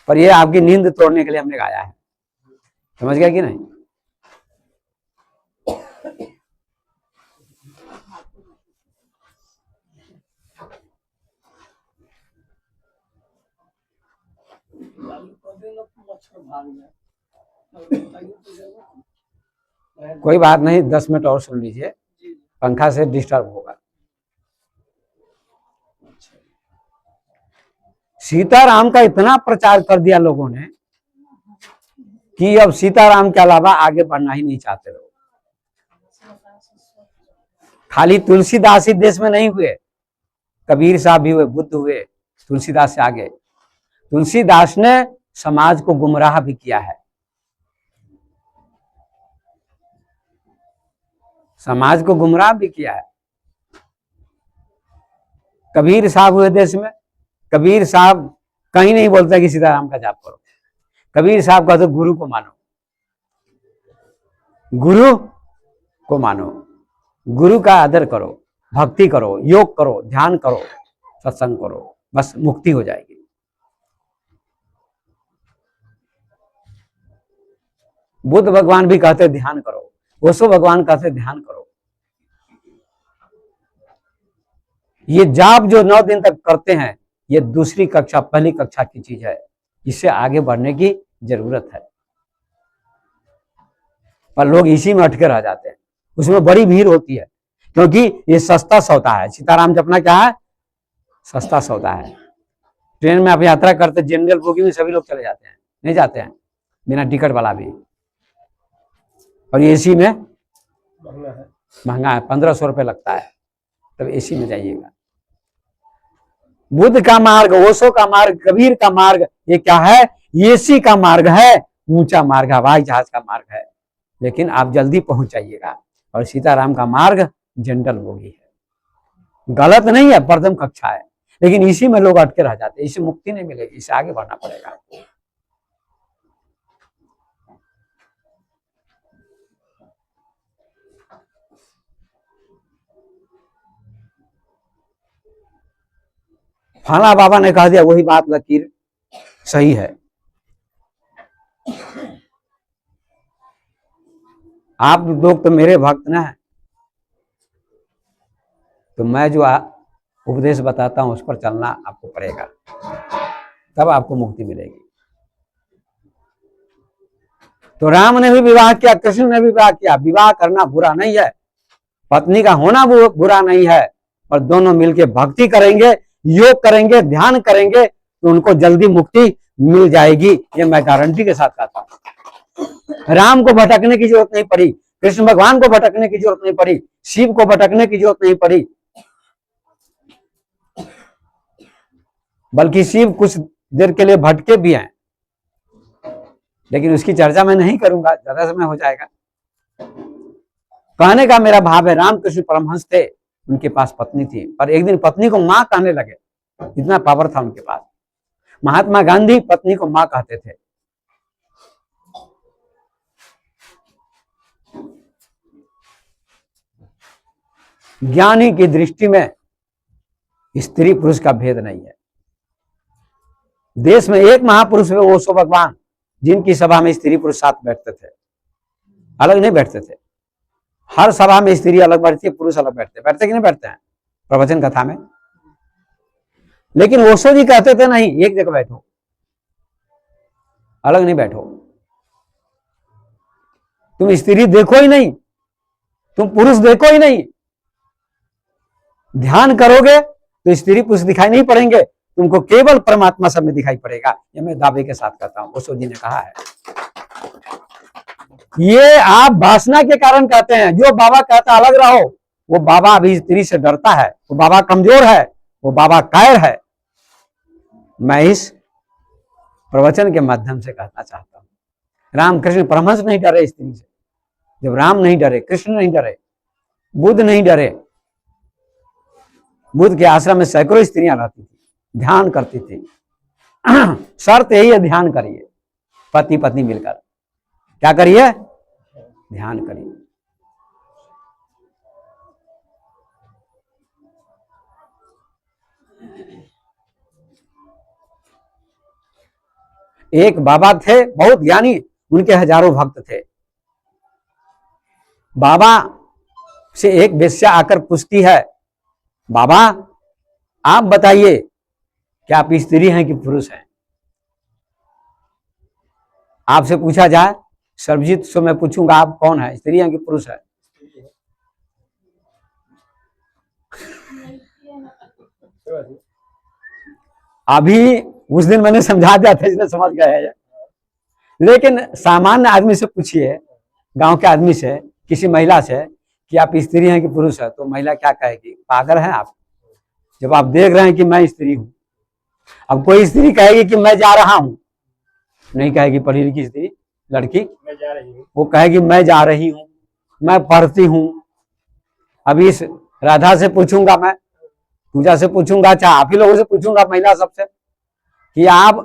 पर ये आपकी नींद तोड़ने के लिए हमने गाया है, समझ गया कि नहीं। कोई बात नहीं, 10 मिनट और सुन लीजिए, पंखा से डिस्टर्ब होगा। सीताराम का इतना प्रचार कर दिया लोगों ने कि अब सीताराम के अलावा आगे बढ़ना ही नहीं चाहते लोग। खाली तुलसीदास ही देश में नहीं हुए, कबीर साहब भी हुए, बुद्ध हुए, तुलसीदास से आगे। तुलसीदास ने समाज को गुमराह भी किया है, समाज को गुमराह भी किया है। कबीर साहब हुए देश में, कबीर साहब कहीं नहीं बोलते कि सीताराम का जाप करो। कबीर साहब कहते गुरु को मानो, गुरु को मानो, गुरु का आदर करो, भक्ति करो, योग करो, ध्यान करो, सत्संग करो, बस मुक्ति हो जाएगी। बुद्ध भगवान भी कहते ध्यान करो, ओशो भगवान कहते ध्यान करो। ये जाप जो 9 दिन तक करते हैं, ये दूसरी कक्षा पहली कक्षा की चीज है, इससे आगे बढ़ने की जरूरत है। पर लोग इसी में अटके रह जाते हैं, उसमें बड़ी भीड़ होती है, क्योंकि ये सस्ता सौदा है। सीताराम जपना क्या है? सस्ता सौदा है। ट्रेन में आप यात्रा करते, जनरल बोगी में सभी लोग चले जाते हैं, नहीं जाते हैं, बिना टिकट वाला भी। और एसी में महंगा है, 1500 रुपये लगता है, तब एसी में जाइएगा। बुद्ध का मार्ग, ओशो का मार्ग, कबीर का मार्ग, ये क्या है? एसी का मार्ग है, ऊंचा मार्ग, हवाई जहाज का मार्ग है, लेकिन आप जल्दी पहुंच जाइएगा। और सीताराम का मार्ग जनरल बोगी है, गलत नहीं है, प्रथम कक्षा है, लेकिन इसी में लोग अटके रह जाते हैं, इससे मुक्ति नहीं मिलेगी, इससे आगे बढ़ना पड़ेगा। फला बाबा ने कह दिया, वही बात लकीर सही है। आप लोग तो मेरे भक्त ना है, तो मैं जो उपदेश बताता हूं उस पर चलना आपको पड़ेगा, तब आपको मुक्ति मिलेगी। तो राम ने भी विवाह किया, कृष्ण ने भी विवाह किया। विवाह करना बुरा नहीं है, पत्नी का होना बुरा नहीं है, पर दोनों मिलकर भक्ति करेंगे, योग करेंगे, ध्यान करेंगे, तो उनको जल्दी मुक्ति मिल जाएगी, ये मैं गारंटी के साथ कहता हूं। राम को भटकने की जरूरत नहीं पड़ी, कृष्ण भगवान को भटकने की जरूरत नहीं पड़ी, शिव को भटकने की जरूरत नहीं पड़ी, बल्कि शिव कुछ देर के लिए भटके भी हैं, लेकिन उसकी चर्चा मैं नहीं करूंगा, ज्यादा समय हो जाएगा। कहने का मेरा भाव है, रामकृष्ण परमहंस थे, उनके पास पत्नी थी, पर एक दिन पत्नी को मां कहने लगे, इतना पावर था उनके पास। महात्मा गांधी पत्नी को मां कहते थे। ज्ञानी की दृष्टि में स्त्री पुरुष का भेद नहीं है। देश में एक महापुरुष है, ओशो भगवान, जिनकी सभा में स्त्री पुरुष साथ बैठते थे, अलग नहीं बैठते थे। हर सभा में स्त्री अलग बैठती है, पुरुष अलग बैठते कि नहीं बैठते हैं प्रवचन कथा में। लेकिन ओशो जी कहते थे नहीं, एक जगह बैठो, अलग नहीं बैठो, तुम स्त्री देखो ही नहीं, तुम पुरुष देखो ही नहीं, ध्यान करोगे तो स्त्री पुरुष दिखाई नहीं पड़ेंगे, तुमको केवल परमात्मा सब में दिखाई पड़ेगा। ये मैं दावे के साथ कहता हूं, ओशो जी ने कहा है। ये आप वासना के कारण कहते हैं। जो बाबा कहता अलग रहो, वो बाबा अभी स्त्री से डरता है, वो बाबा कमजोर है, वो बाबा कायर है। मैं इस प्रवचन के माध्यम से कहना चाहता हूं, रामकृष्ण परमहंस नहीं डरे स्त्री से। जब राम नहीं डरे, कृष्ण नहीं डरे, बुद्ध नहीं डरे, बुद्ध के आश्रम में सैकड़ों स्त्रियां रहती थी, ध्यान करती थी। शर्त यही है, ध्यान करिए, पति पत्नी मिलकर। क्या करिए? ध्यान करिए। एक बाबा थे बहुत ज्ञानी, उनके हजारों भक्त थे। बाबा से एक वेश्या आकर पूछती है, बाबा आप बताइए कि आप स्त्री हैं कि पुरुष हैं? आपसे पूछा जाए, सर्वजीत से मैं पूछूंगा आप कौन है, स्त्री हैं कि पुरुष है? अभी उस दिन मैंने समझा दिया था, इसलिए समझ गए हैं। लेकिन सामान्य आदमी से पूछिए, गांव के आदमी से, किसी महिला से कि आप स्त्री हैं कि पुरुष है, तो महिला क्या कहेगी? पागल हैं आप, जब आप देख रहे हैं कि मैं स्त्री हूं। अब कोई स्त्री कहेगी कि मैं जा रहा हूं, नहीं कहेगी। पढ़ी लिखी स्त्री लड़की मैं जा रही हूं, वो कहेगी मैं जा रही हूं, मैं पढ़ती हूं। अभी इस राधा से पूछूंगा, मैं पूजा से पूछूंगा, चाहे आप ही लोगों से पूछूंगा, महिला सबसे, कि आप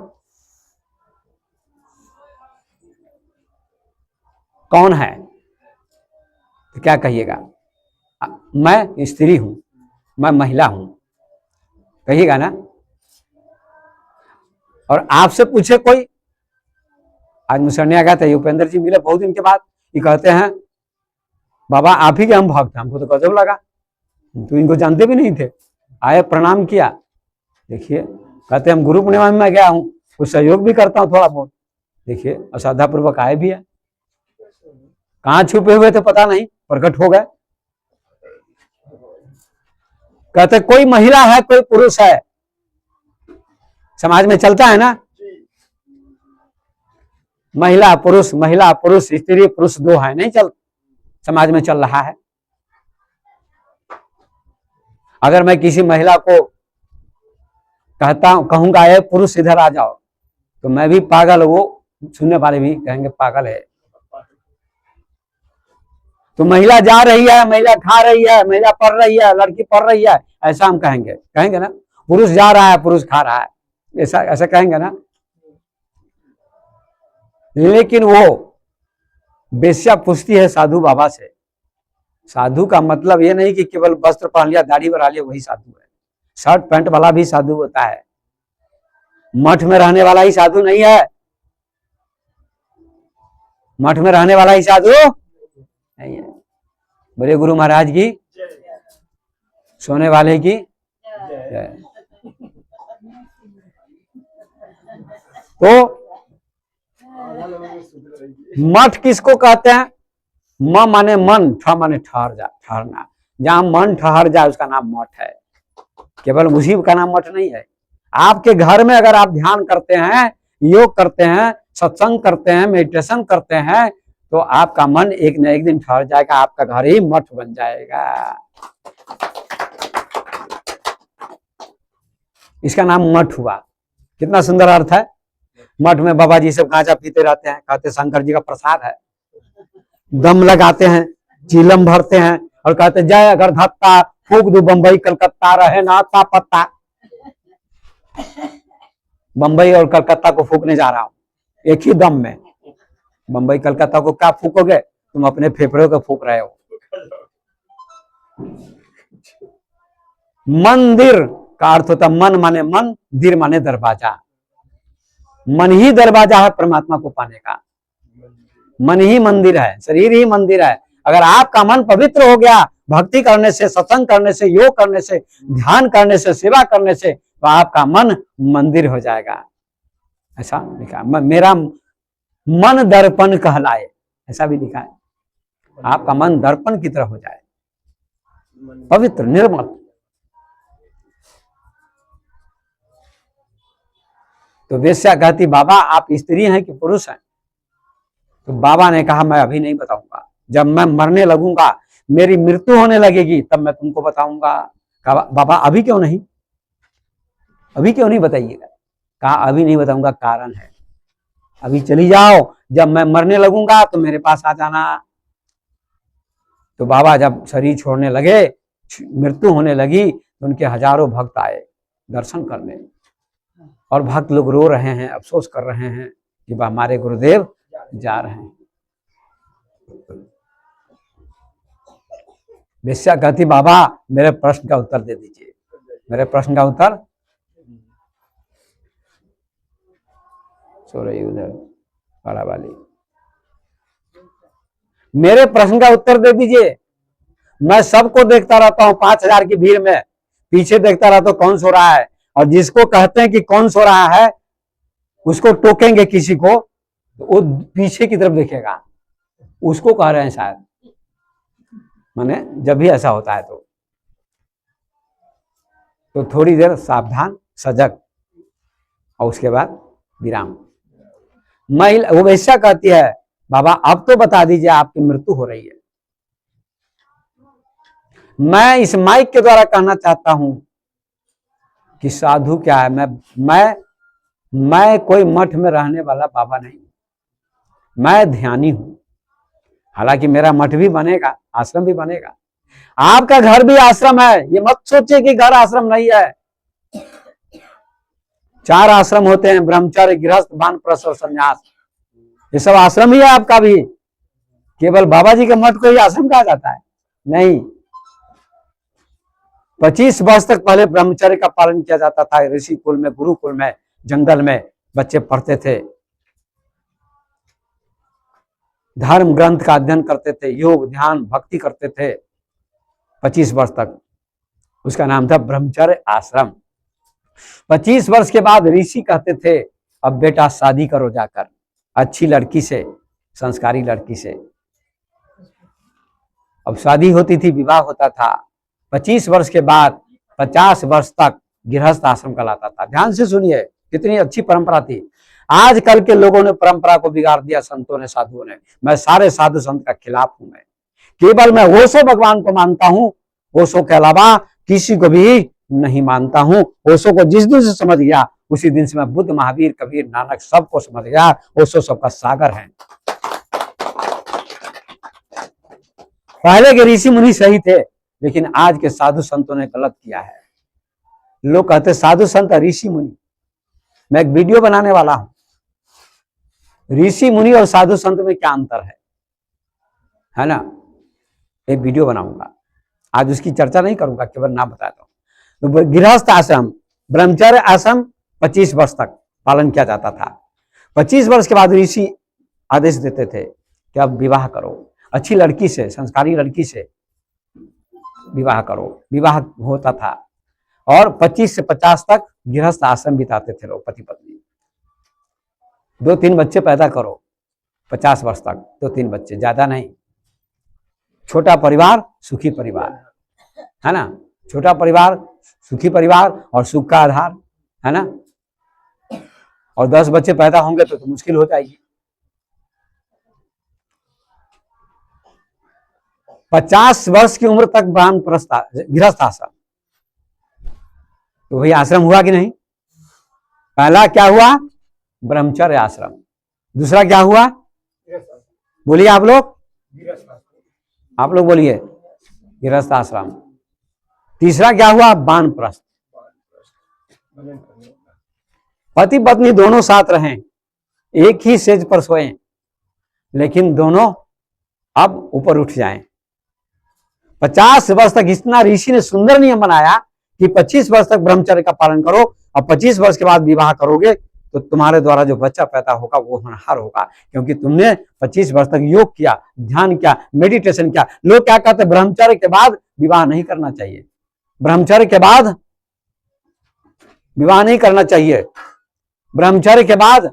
कौन है, तो क्या कहिएगा? मैं स्त्री हूं, मैं महिला हूं, कहिएगा ना। और आपसे पूछे कोई, आज मुसरने आ गया था, उपेंद्र जी मिले बहुत दिन के बाद, ये कहते हैं बाबा आप ही के हम भक्त हैं। हमको तो गजब लगा, तो इनको जानते भी नहीं थे। आए, प्रणाम किया, देखिए कहते हम गुरु पूर्णिमा में गया हूँ, कुछ सहयोग भी करता हूँ थोड़ा बहुत। देखिए अश्रद्धा पूर्वक आए भी है, कहाँ छुपे हुए थे पता नहीं, प्रकट हो गए। कहते कोई महिला है कोई पुरुष है, समाज में चलता है ना, महिला पुरुष स्त्री पुरुष दो है, नहीं चल, समाज में चल रहा है। अगर मैं किसी महिला को कहूंगा ये पुरुष इधर आ जाओ, तो मैं भी पागल, वो सुनने वाले भी कहेंगे पागल है। तो महिला जा रही है, महिला खा रही है, महिला पढ़ रही है, लड़की पढ़ रही है, ऐसा हम कहेंगे ना। पुरुष जा रहा है, पुरुष खा रहा है, ऐसा कहेंगे ना। लेकिन वो वेश्या पूछती है साधु बाबा से। साधु का मतलब ये नहीं कि केवल वस्त्र पहन लिया, दाढ़ी बढ़ा लिया वही साधु है। शर्ट पैंट वाला भी साधु होता है, मठ में रहने वाला ही साधु नहीं है। मठ में रहने वाला ही साधु नहीं है। बड़े गुरु महाराज की, सोने वाले की जय। तो मठ किसको कहते हैं? म माने मन, ठ माने ठहरना। जहां मन ठहर जाए उसका नाम मठ है, केवल उसी का नाम मठ नहीं है। आपके घर में अगर आप ध्यान करते हैं, योग करते हैं, सत्संग करते हैं, मेडिटेशन करते हैं, तो आपका मन एक न एक दिन ठहर जाएगा, आपका घर ही मठ बन जाएगा। इसका नाम मठ हुआ। कितना सुंदर अर्थ है। मठ में बाबा जी सब गांजा पीते रहते हैं, कहते शंकर जी का प्रसाद है, दम लगाते हैं, चिलम भरते हैं और कहते जय अगर धत्ता, फूक दो बंबई कलकत्ता, रहे नाता पत्ता। बंबई और कलकत्ता को फूकने जा रहा हूं एक ही दम में। बंबई कलकत्ता को क्या फूकोगे? तुम अपने फेफड़ों को फूक रहे हो। मंदिर का अर्थ होता मन माने मन, दिर माने दरवाजा। मन ही दरवाजा है परमात्मा को पाने का, मन ही मंदिर है, शरीर ही मंदिर है। अगर आपका मन पवित्र हो गया भक्ति करने से, सत्संग करने से, योग करने से, ध्यान करने से, सेवा करने से, तो आपका मन मंदिर हो जाएगा। ऐसा लिखा, मेरा मन दर्पण कहलाए, ऐसा भी लिखा है। आपका मन दर्पण की तरह हो जाए, पवित्र निर्मल। तो वेश्या कहती बाबा आप स्त्री हैं कि पुरुष हैं? तो बाबा ने कहा मैं अभी नहीं बताऊंगा, जब मैं मरने लगूंगा, मेरी मृत्यु होने लगेगी, तब मैं तुमको बताऊंगा। कहा बाबा अभी क्यों नहीं, अभी क्यों नहीं बताइएगा? कहा अभी नहीं बताऊंगा, कारण है, अभी चली जाओ, जब मैं मरने लगूंगा तो मेरे पास आ जाना। तो बाबा जब शरीर छोड़ने लगे, मृत्यु होने लगी, तो उनके हजारों भक्त आए दर्शन करने, और भक्त लोग रो रहे हैं, अफसोस कर रहे हैं कि हमारे गुरुदेव जा रहे हैं। वेश्या कहती बाबा मेरे प्रश्न का उत्तर दे दीजिए, मेरे प्रश्न का उत्तर। सो रही उधर पाड़ा वाली, मेरे प्रश्न का उत्तर दे दीजिए। मैं सबको देखता रहता हूं, 5000 की भीड़ में पीछे देखता रहता हूं कौन सो रहा है, और जिसको कहते हैं कि कौन सो रहा है उसको टोकेंगे किसी को, तो वो पीछे की तरफ देखेगा, उसको कह रहे हैं शायद, माने जब भी ऐसा होता है तो थोड़ी देर सावधान सजग, और उसके बाद विराम। वो वैसा कहती है बाबा अब तो बता दीजिए आपकी मृत्यु हो रही है। मैं इस माइक के द्वारा कहना चाहता हूं कि साधु क्या है, मैं कोई मठ में रहने वाला बाबा नहीं, मैं ध्यानी हूं। हालांकि मेरा मठ भी बनेगा, आश्रम भी बनेगा, आपका घर भी आश्रम है, ये मत सोचिए कि घर आश्रम नहीं है। 4 आश्रम होते हैं, ब्रह्मचर्य, गृहस्थ, वानप्रस्थ और संन्यास, ये सब आश्रम ही है आपका भी। केवल बाबा जी के मठ को ही आश्रम कहा जाता है? नहीं। 25 वर्ष तक पहले ब्रह्मचर्य का पालन किया जाता था, ऋषि कुल में, गुरुकुल में, जंगल में बच्चे पढ़ते थे, धर्म ग्रंथ का अध्ययन करते थे, योग ध्यान भक्ति करते थे 25 वर्ष तक, उसका नाम था ब्रह्मचर्य आश्रम। 25 वर्ष के बाद ऋषि कहते थे अब बेटा शादी करो जाकर, अच्छी लड़की से, संस्कारी लड़की से। अब शादी होती थी, विवाह होता था। 25 वर्ष के बाद 50 वर्ष तक गृहस्थ आश्रम कहलाता था। ध्यान से सुनिए, कितनी अच्छी परंपरा थी। आजकल के लोगों ने परंपरा को बिगाड़ दिया, संतों ने, साधुओं ने। मैं सारे साधु संत का खिलाफ हूं। मैं केवल मैं ओशो भगवान को मानता हूं, ओशो के अलावा किसी को भी नहीं मानता हूं। ओशो को जिस दिन से समझ गया उसी दिन से मैं बुद्ध, महावीर, कबीर, नानक सबको समझ गया। ओशो सबका सागर है। पहले के ऋषि मुनि सही थे, लेकिन आज के साधु संतों ने गलत किया है। लोग कहते साधु संत ऋषि मुनि, मैं एक वीडियो बनाने वाला हूं, ऋषि मुनि और साधु संत में क्या अंतर है ना, एक वीडियो बनाऊंगा। आज उसकी चर्चा नहीं करूंगा, केवल नाम बताता हूं। तो गृहस्थ आश्रम, ब्रह्मचर्य आश्रम 25 वर्ष तक पालन किया जाता था। 25 वर्ष के बाद ऋषि आदेश देते थे कि अब विवाह करो, अच्छी लड़की से, संस्कारी लड़की से विवाह करो। विवाह होता था और 25 से 50 तक गृहस्थ आश्रम बिताते थे लोग, पति पत्नी। 2-3 बच्चे पैदा करो 50 वर्ष तक, 2-3 बच्चे, ज्यादा नहीं। छोटा परिवार सुखी परिवार है ना, छोटा परिवार सुखी परिवार और सुख का आधार है ना। और 10 बच्चे पैदा होंगे तो मुश्किल हो जाएगी। 50 वर्ष की उम्र तक गृहस्थ आश्रम, तो वही आश्रम हुआ कि नहीं? पहला क्या हुआ? ब्रह्मचर्य आश्रम। दूसरा क्या हुआ? बोलिए आप लोग बोलिए, गृहस्थ आश्रम। तीसरा क्या हुआ? वानप्रस्थ। पति पत्नी दोनों साथ रहें, एक ही सेज पर सोएं, लेकिन दोनों अब ऊपर उठ जाएं। 50 वर्ष तक इतना ऋषि ने सुंदर नियम बनाया कि 25 वर्ष तक ब्रह्मचर्य का पालन करो, और 25 वर्ष के बाद विवाह करोगे तो तुम्हारे द्वारा जो बच्चा पैदा होगा वो होनहार होगा, क्योंकि तुमने 25 वर्ष तक योग किया, ध्यान किया, मेडिटेशन किया। लोग क्या कहते हैं? ब्रह्मचर्य के बाद विवाह नहीं करना चाहिए, ब्रह्मचर्य के बाद विवाह नहीं करना चाहिए। ब्रह्मचर्य के बाद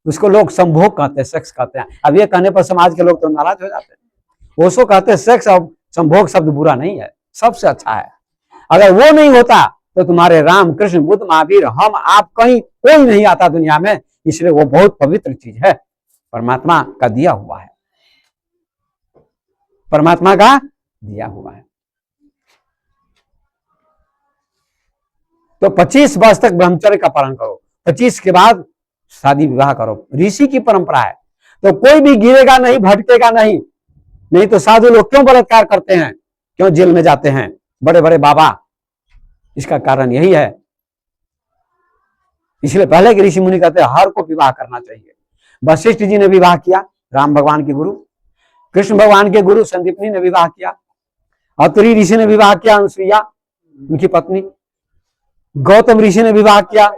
उसको लोग संभोग कहते हैं, सेक्स कहते हैं। अब ये कहने पर समाज के लोग तो नाराज हो जाते हैं। ओशो कहते हैं सेक्स और संभोग शब्द बुरा नहीं है, सबसे अच्छा है। अगर वो नहीं होता तो तुम्हारे राम कृष्ण बुद्ध महावीर हम आप कहीं कोई नहीं आता दुनिया में, इसलिए वो बहुत पवित्र चीज है, परमात्मा का दिया हुआ है, परमात्मा का दिया हुआ है। तो 25 वर्ष तक ब्रह्मचर्य का पालन करो, 25 के बाद शादी विवाह करो, ऋषि की परंपरा है। तो कोई भी गिरेगा नहीं, भटकेगा नहीं। नहीं तो साधु लोग क्यों बलात्कार करते हैं, क्यों जेल में जाते हैं बड़े बड़े बाबा? इसका कारण यही है। इसलिए पहले के ऋषि मुनि कहते हैं हर को विवाह करना चाहिए। वशिष्ठ जी ने विवाह किया, राम भगवान के गुरु। कृष्ण भगवान के गुरु संदीपनी ने विवाह किया। अत्रि ऋषि ने विवाह किया, अनुसुईया उनकी पत्नी। गौतम ऋषि ने विवाह किया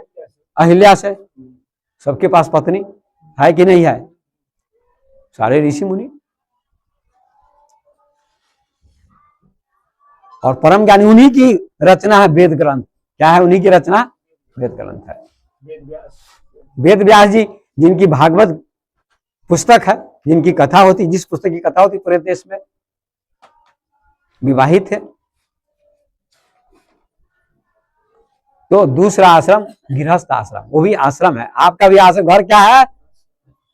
अहिल्या से। सबके पास पत्नी है कि नहीं है? सारे ऋषि मुनि। और परम ज्ञानी उन्हीं की रचना है वेद ग्रंथ। क्या है उन्हीं की रचना? वेद ग्रंथ है। वेद व्यास जी जिनकी भागवत पुस्तक है, जिनकी कथा होती, जिस पुस्तक की कथा होती पूरे देश में, विवाहित है। तो दूसरा आश्रम गृहस्थ आश्रम, वो भी आश्रम है। आपका भी आश्रम, घर क्या है?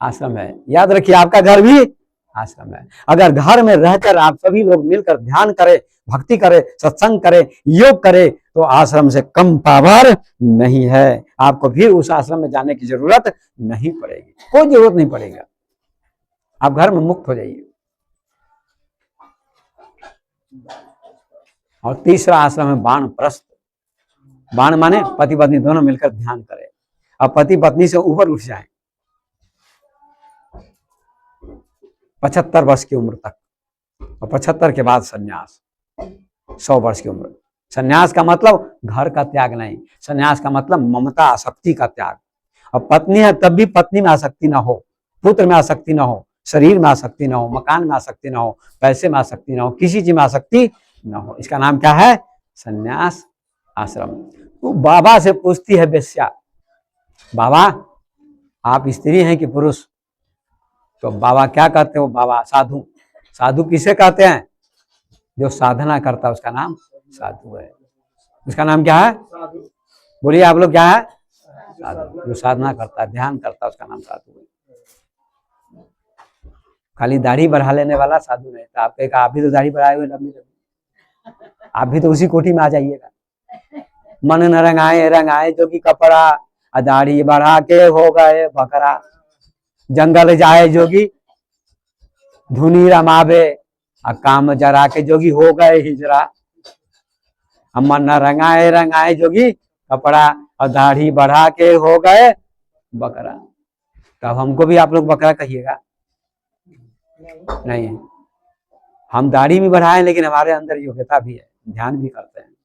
आश्रम है। याद रखिए आपका घर भी आश्रम है। अगर घर में रहकर आप सभी लोग मिलकर ध्यान करें, भक्ति करें, सत्संग करें, योग करें, तो आश्रम से कम पावर नहीं है। आपको फिर उस आश्रम में जाने की जरूरत नहीं पड़ेगी, कोई जरूरत नहीं पड़ेगा। आप घर में मुक्त हो जाइए। और तीसरा आश्रम है वानप्रस्थ। वान माने पति पत्नी दोनों मिलकर ध्यान करें, अब पति पत्नी से ऊपर उठ जाएं 75 वर्ष की उम्र तक, और 75 के बाद संन्यास, 100 वर्ष की उम्र। संन्यास का मतलब घर का त्याग नहीं, संन्यास का मतलब ममता आसक्ति का त्याग। और पत्नी है तब भी पत्नी में आसक्ति ना हो, पुत्र में आसक्ति ना हो, शरीर में आसक्ति ना हो, मकान में आसक्ति ना हो, पैसे में आसक्ति ना हो, किसी चीज में आसक्ति ना हो। इसका नाम क्या है? संन्यास आश्रम। तो बाबा से पूछती है वेश्या, बाबा आप स्त्री हैं कि पुरुष? तो बाबा क्या कहते हो? बाबा साधु। साधु किसे कहते हैं? जो साधना करता है उसका नाम साधु है। उसका नाम क्या है? बोलिए आप लोग, क्या है? साधु। जो साधना करता है, ध्यान करता है, उसका नाम साधु है। खाली दाढ़ी बढ़ा लेने वाला साधु नहीं था। आपके आप भी तो दाढ़ी बढ़ाए हुए लंबी लंबी, आप भी तो उसी कोठी में आ जाइएगा। मन न रंगाए जोगी कपड़ा, दाढ़ी बढ़ा के हो गए बकरा। जंगल जाए जोगी धुनी रमावे, काम जरा के जोगी हो गए हिजरा। मन न रंगाए जोगी कपड़ा, और दाढ़ी बढ़ा के हो गए बकरा। तब हमको भी आप लोग बकरा कहिएगा? नहीं, हम दाढ़ी भी बढ़ाए लेकिन हमारे अंदर योग्यता भी है, ध्यान भी करते हैं।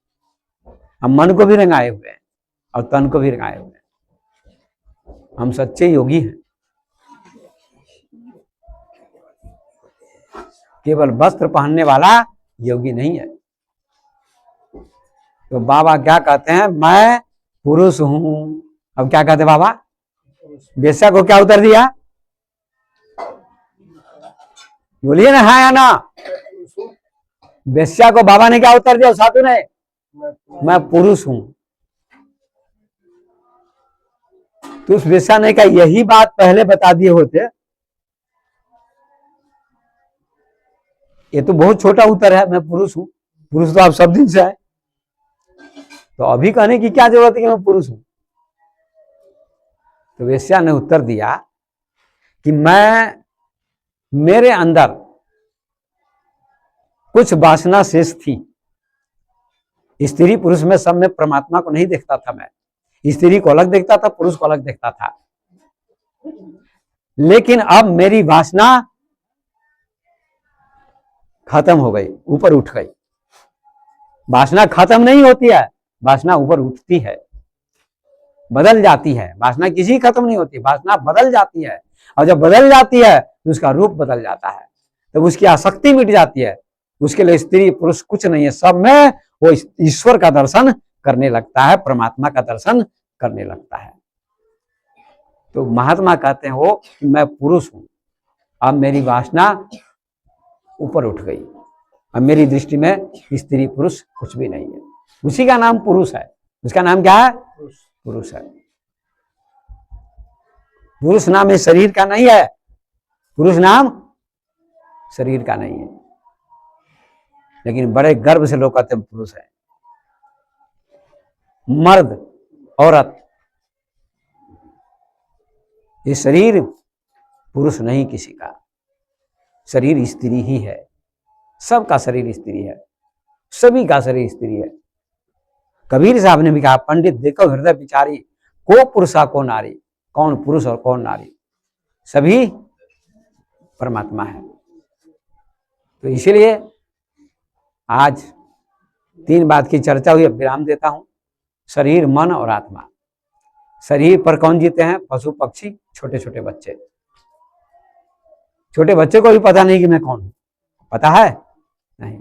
हम मन को भी रंगाए हुए हैं और तन को भी रंगाए हुए हैं। हम सच्चे योगी हैं। केवल वस्त्र पहनने वाला योगी नहीं है। तो बाबा क्या कहते हैं? मैं पुरुष हूं। अब क्या कहते बाबा? वेश्या को क्या उत्तर दिया? बोलिए ना, हाँ या ना? वेश्या को बाबा ने क्या उत्तर दिया? साधु ने, मैं पुरुष हूं। तो उस वेश्या ने कहा यही बात पहले बता दिए होते। ये तो बहुत छोटा उत्तर है, मैं पुरुष हूं। पुरुष तो आप सब दिन से है, तो अभी कहने की क्या जरूरत है कि मैं पुरुष हूं? तो वेश्या ने उत्तर दिया कि मेरे अंदर कुछ वासना शेष थी। स्त्री पुरुष में सब में परमात्मा को नहीं देखता था मैं। स्त्री को अलग देखता था, पुरुष को अलग देखता था। लेकिन अब मेरी वासना खत्म हो गई, ऊपर उठ गई। वासना खत्म नहीं होती है, वासना ऊपर उठती है, बदल जाती है। वासना किसी खत्म नहीं होती, वासना बदल जाती है। और जब बदल जाती है तो उसका रूप बदल जाता है, तो उसकी आसक्ति मिट जाती है। उसके लिए स्त्री पुरुष कुछ नहीं है, सब में वो ईश्वर का दर्शन करने लगता है, परमात्मा का दर्शन करने लगता है। तो महात्मा कहते हैं वो कि मैं पुरुष हूं, अब मेरी वासना ऊपर उठ गई, अब मेरी दृष्टि में स्त्री पुरुष कुछ भी नहीं है। उसी का नाम पुरुष है। उसका नाम क्या है? पुरुष है। पुरुष नाम इस शरीर का नहीं है, पुरुष नाम शरीर का नहीं है, लेकिन बड़े गर्व से लोग कहते हैं पुरुष है। मर्द औरत, ये शरीर पुरुष नहीं किसी का, शरीर स्त्री ही है। सबका शरीर स्त्री है, सभी का शरीर स्त्री है। कबीर साहब ने भी कहा, पंडित देखो हृदय विचारी, को पुरुषा को नारी, कौन पुरुष और कौन नारी, सभी परमात्मा है। तो इसीलिए आज 3 बात की चर्चा हुई, अब विराम देता हूं। शरीर, मन और आत्मा। शरीर पर कौन जीते हैं? पशु पक्षी, छोटे छोटे बच्चे। छोटे बच्चे को भी पता नहीं कि मैं कौन हूं, पता है? नहीं।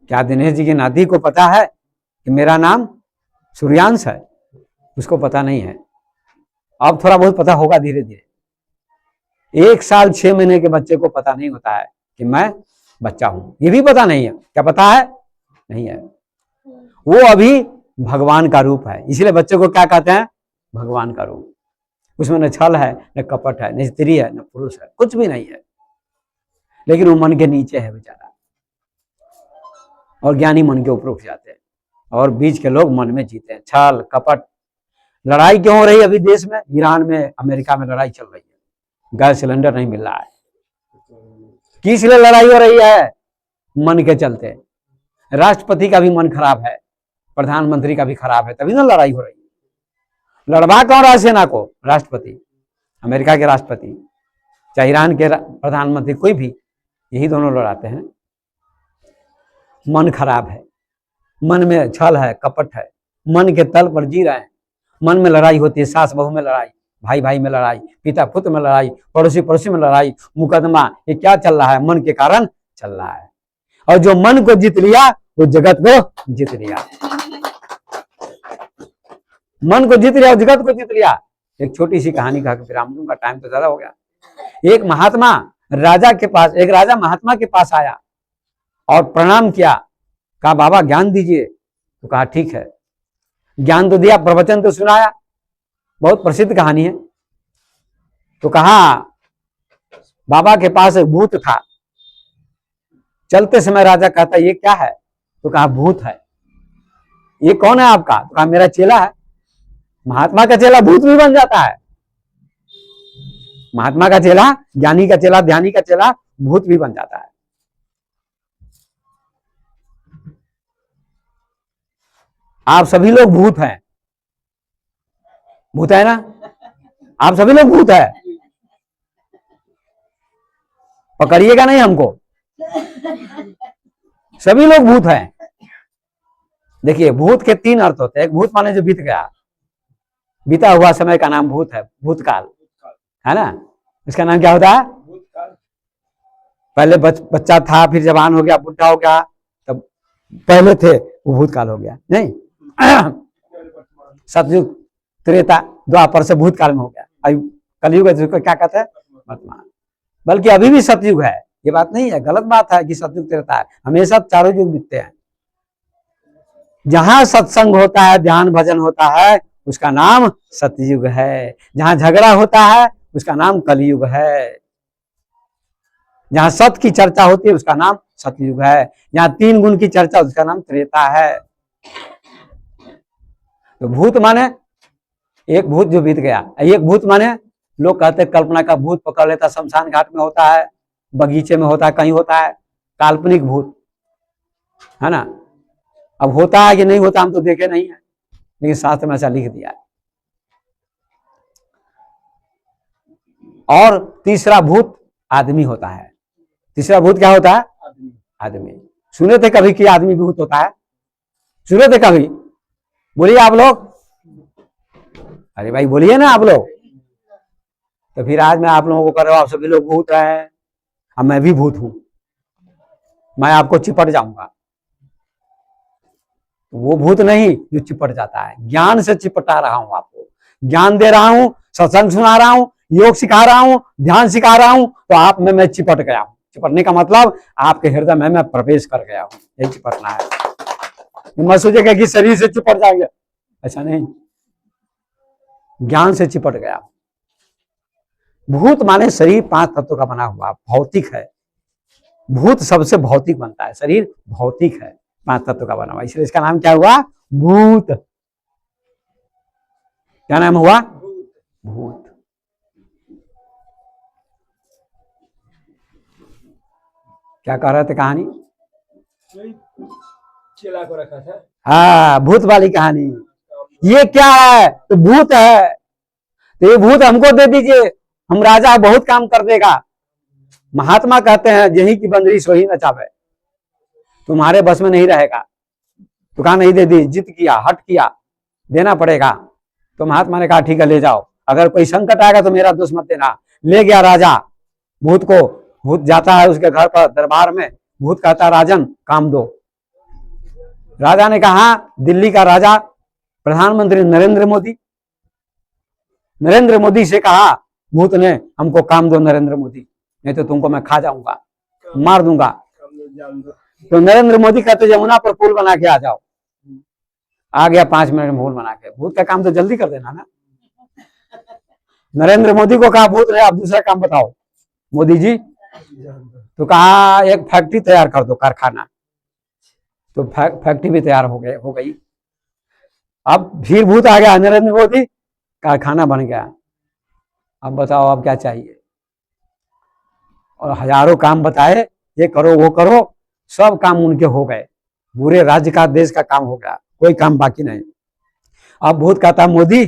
क्या दिनेश जी की नाती को पता है कि मेरा नाम सूर्यांश है? उसको पता नहीं है। अब थोड़ा बहुत पता होगा धीरे धीरे। 1 साल 6 महीने के बच्चे को पता नहीं होता है कि मैं बच्चा हूं, ये भी पता नहीं है। क्या पता है? नहीं है। वो अभी भगवान का रूप है, इसलिए बच्चे को क्या कहते हैं? भगवान का रूप। उसमें न छल है, न कपट है, न स्त्री है, न पुरुष है, कुछ भी नहीं है। लेकिन वो मन के नीचे है बेचारा, और ज्ञानी मन के ऊपर उठ जाते हैं, और बीच के लोग मन में जीते हैं। छल कपट। लड़ाई क्यों हो रही है अभी देश में? ईरान में, अमेरिका में लड़ाई चल रही है, गैस सिलेंडर नहीं मिल रहा है। किस लिए लड़ाई हो रही है? मन के चलते। राष्ट्रपति का भी मन खराब है, प्रधानमंत्री का भी खराब है, तभी ना लड़ाई हो रही है। लड़वा कौन रहा सेना को? राष्ट्रपति, अमेरिका के राष्ट्रपति, चाहे ईरान के प्रधानमंत्री, कोई भी, यही दोनों लड़ाते हैं। मन खराब है, मन में छल है, कपट है, मन के तल पर जी रहे हैं। मन में लड़ाई होती है, सास बहू में लड़ाई, भाई भाई में लड़ाई, पिता पुत्र में लड़ाई, पड़ोसी पड़ोसी में लड़ाई, मुकदमा। ये क्या चल रहा है? मन के कारण चल रहा है। और जो मन को जीत लिया वो जगत को जीत लिया। मन को जीत लिया और जगत को जीत लिया। एक छोटी सी कहानी कहा विराम दूंगा, टाइम तो ज्यादा हो गया। एक महात्मा राजा के पास, एक राजा महात्मा के पास आया और प्रणाम किया, कहा बाबा ज्ञान दीजिए। तो कहा ठीक है। ज्ञान तो दिया, प्रवचन तो सुनाया, बहुत प्रसिद्ध कहानी है। तो कहा बाबा के पास एक भूत था। चलते समय राजा कहता ये क्या है? तो कहा भूत है। ये कौन है आपका? तो कहा मेरा चेला है। महात्मा का चेला भूत भी बन जाता है। महात्मा का चेला, ज्ञानी का चेला, ध्यानी का चेला भूत भी बन जाता है। आप सभी लोग भूत हैं, भूत है ना? आप सभी लोग भूत है, पकड़िएगा नहीं हमको। सभी लोग भूत हैं। देखिए भूत के 3 अर्थ होते हैं। एक भूत माने जो बीत गया, बीता हुआ समय का नाम भूत है, भूतकाल है ना। इसका नाम क्या होता है? पहले बच्चा था, फिर जवान हो गया, बुढ़ा हो गया, तब पहले थे, वो भूतकाल हो गया। नहीं, सतयुग, त्रेता, द्वापर से भूतकाल में हो गया। अभी कलयुग है जिसको क्या कहते हैं? वर्तमान। बल्कि अभी भी सतयुग है, ये बात नहीं है, गलत बात है कि सतयुग त्रेता है। हमेशा चारों युग बीतते हैं। जहां सत्संग होता है, ध्यान भजन होता है, उसका नाम सतयुग है। जहां झगड़ा होता है उसका नाम कलयुग है। जहां सत्य की चर्चा होती है उसका नाम सतयुग है। जहां 3 गुण की चर्चा उसका नाम त्रेता है। तो भूत माने एक भूत जो बीत गया, एक भूत माने लोग कहते हैं कल्पना का भूत पकड़ लेता, शमशान घाट में होता है, बगीचे में होता है, कहीं होता है, काल्पनिक भूत है ना। अब होता है कि नहीं होता हम तो देखे नहीं है, लेकिन शास्त्र में ऐसा लिख दिया है। और तीसरा भूत आदमी होता है। तीसरा भूत क्या होता है? आदमी। सुने थे कभी कि आदमी भूत होता है? सुने थे कभी? बोलिए आप लोग। अरे भाई बोलिए ना आप लोग। तो फिर आज मैं आप लोगों को कर रहा हूं, आप सभी लोग भूत हैं, अब मैं भी भूत हूं, मैं आपको चिपट जाऊंगा। तो वो भूत नहीं जो चिपट जाता है। ज्ञान से चिपटा रहा हूं आपको, ज्ञान दे रहा हूं, सत्संग सुना रहा हूं, योग सिखा रहा हूं, ध्यान सिखा रहा हूं, तो आप में मैं चिपट गया हूं। चिपटने का मतलब आपके हृदय में मैं प्रवेश कर गया हूं, यही चिपटना है। मैं सोचेगा कि शरीर से चिपट जाएंगे, ऐसा नहीं, ज्ञान से चिपट गया। भूत माने शरीर 5 तत्वों का बना हुआ, भौतिक है। भूत सबसे भौतिक बनता है, शरीर भौतिक है, 5 तत्वों का बना हुआ, इसलिए इसका नाम क्या हुआ? भूत। क्या नाम हुआ? भूत। क्या कह रहे थे कहानी? चेला को रखा था। हाँ, भूत वाली कहानी। ये क्या है? तो भूत है, तो ये भूत हमको दे दीजिए, हम राजा बहुत काम कर देगा। महात्मा कहते हैं यही की बंदरी सोही नचावे, तुम्हारे बस में नहीं रहेगा। तो कहा नहीं दे दी, जिद किया, हट किया, देना पड़ेगा। तो महात्मा ने कहा ठीक है ले जाओ, अगर कोई संकट आएगा तो मेरा दोष मत देना। ले गया राजा भूत को। भूत जाता है उसके घर पर दरबार में, भूत कहता है राजन काम दो। राजा ने कहा, दिल्ली का राजा प्रधानमंत्री नरेंद्र मोदी, नरेंद्र मोदी से कहा भूत ने हमको काम दो नरेंद्र मोदी, नहीं तो तुमको मैं खा जाऊंगा, मार दूंगा। तो नरेंद्र मोदी कहते यमुना पर पुल बना के आ जाओ। आ गया 5 मिनट में पुल बना के। भूत का काम तो जल्दी कर देना ना। नरेंद्र मोदी को कहा भूत ने आप दूसरा काम बताओ मोदी जी। तो कहा एक फैक्ट्री तैयार कर दो, कारखाना। तो फैक्ट्री भी तैयार हो गई। अब फिर भूत आ गया, नरेंद्र मोदी, कारखाना बन गया। अब बताओ अब क्या चाहिए? और हजारों काम बताए, ये करो वो करो, सब काम उनके हो गए। पूरे राज्य का देश का काम हो गया, कोई काम बाकी नहीं। अब भूत कहता मोदी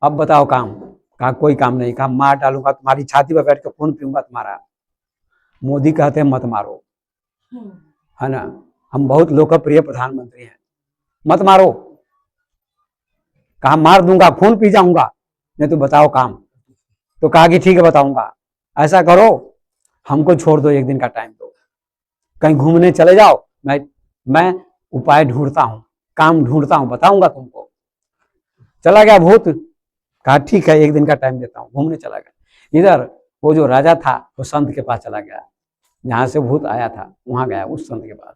अब बताओ काम। कहा कोई काम नहीं। कहा मार डालूंगा, तुम्हारी छाती पर बैठ के खून पीऊंगा तुम्हारा। मोदी कहते हैं मत मारो, है ना, हम बहुत लोकप्रिय प्रधानमंत्री हैं, मत मारो। कहा मार दूंगा, खून पी जाऊंगा, नहीं तो बताओ काम। तो कहा कि ठीक है बताऊंगा। ऐसा करो हमको छोड़ दो, 1 दिन का टाइम दो, कहीं घूमने चले जाओ, मैं उपाय ढूंढता हूं, काम ढूंढता हूं, बताऊंगा तुमको। चला गया भूत। कहा ठीक है 1 दिन का टाइम देता हूं, घूमने चला गया। इधर वो जो राजा था वो संत के पास चला गया, जहां से भूत आया था वहां गया उस संत के पास।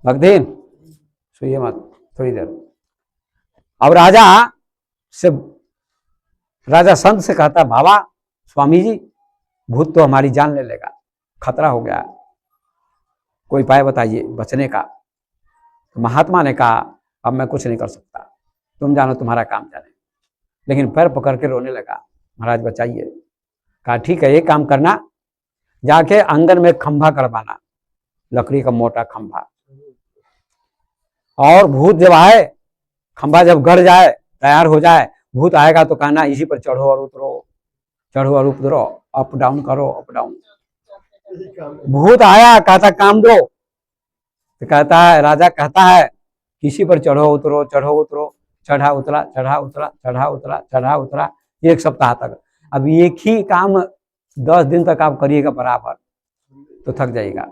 भक्तिन सुइए मत थोड़ी देर। अब राजा संत से कहता बाबा स्वामी जी भूत तो हमारी जान ले लेगा, खतरा हो गया, कोई उपाय बताइए बचने का। तो महात्मा ने कहा अब मैं कुछ नहीं कर सकता, तुम जानो तुम्हारा काम जाने। लेकिन पैर पकड़ के रोने लगा, महाराज बचाइए। कहा ठीक है एक काम करना, जाके आंगन में खंभा करवाना, लकड़ी का मोटा खंभा, और भूत जब आए, खंभा जब गड़ जाए, तैयार हो जाए, भूत आएगा तो कहना इसी पर चढ़ो और उतरो, चढ़ो और उतरो, अप डाउन करो, अप डाउन। भूत आया, कहता काम दो। तो कहता है, राजा कहता है किसी पर चढ़ो उतरो, चढ़ो उतरो, चढ़ा उतरा, चढ़ा उतरा, चढ़ा उतरा, चढ़ा उतरा, 1 सप्ताह तक। अब एक ही काम 10 दिन तक आप करिएगा बराबर, तो थक जाइएगा।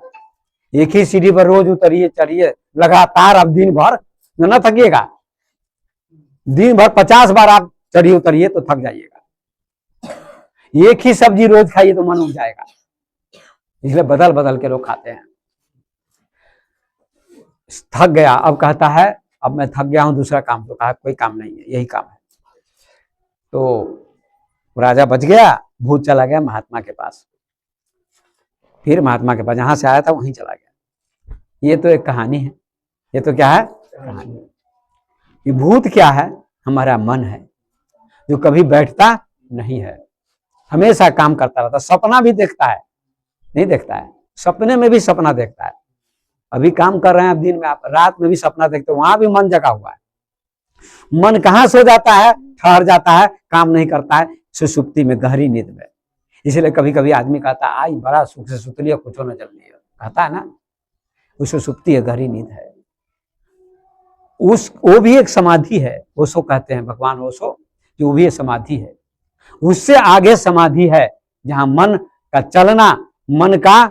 एक ही सीढ़ी पर रोज उतरिए चढ़िए लगातार, अब दिन भर न थकिएगा। दिन भर 50 बार आप चढ़िए उतरिए तो थक जाइएगा। एक ही सब्जी रोज खाइए तो मन उठ जाएगा, इसलिए बदल बदल के लोग खाते हैं। थक गया, अब कहता है अब मैं थक गया हूं, दूसरा काम। तो कहा कोई काम नहीं है, यही काम है। तो राजा बच गया, भूत चला गया महात्मा के पास। फिर महात्मा के पास जहां से आया था वहीं चला गया। ये तो एक कहानी है। ये तो क्या है? कहानी। ये भूत क्या है? हमारा मन है, जो कभी बैठता नहीं है, हमेशा काम करता रहता। सपना भी देखता है, नहीं देखता है, सपने में भी सपना देखता है। अभी काम कर रहे हैं, दिन में आप रात में भी सपना देखते हो, वहां भी मन जगा हुआ है। मन कहाँ सो जाता है? ठहर जाता है, काम नहीं करता है, सुसुप्ति में, गहरी नींद में। इसलिए कभी कभी आदमी कहता है आई बड़ा सुख से सुतली है, कुछ न चल रही है, कहता है ना, वो सुसुप्ति है, गहरी नींद है। वो भी एक समाधि है, ओशो कहते हैं, भगवान ओशो, जो भी समाधि है। उससे आगे समाधि है जहां मन का चलना, मन का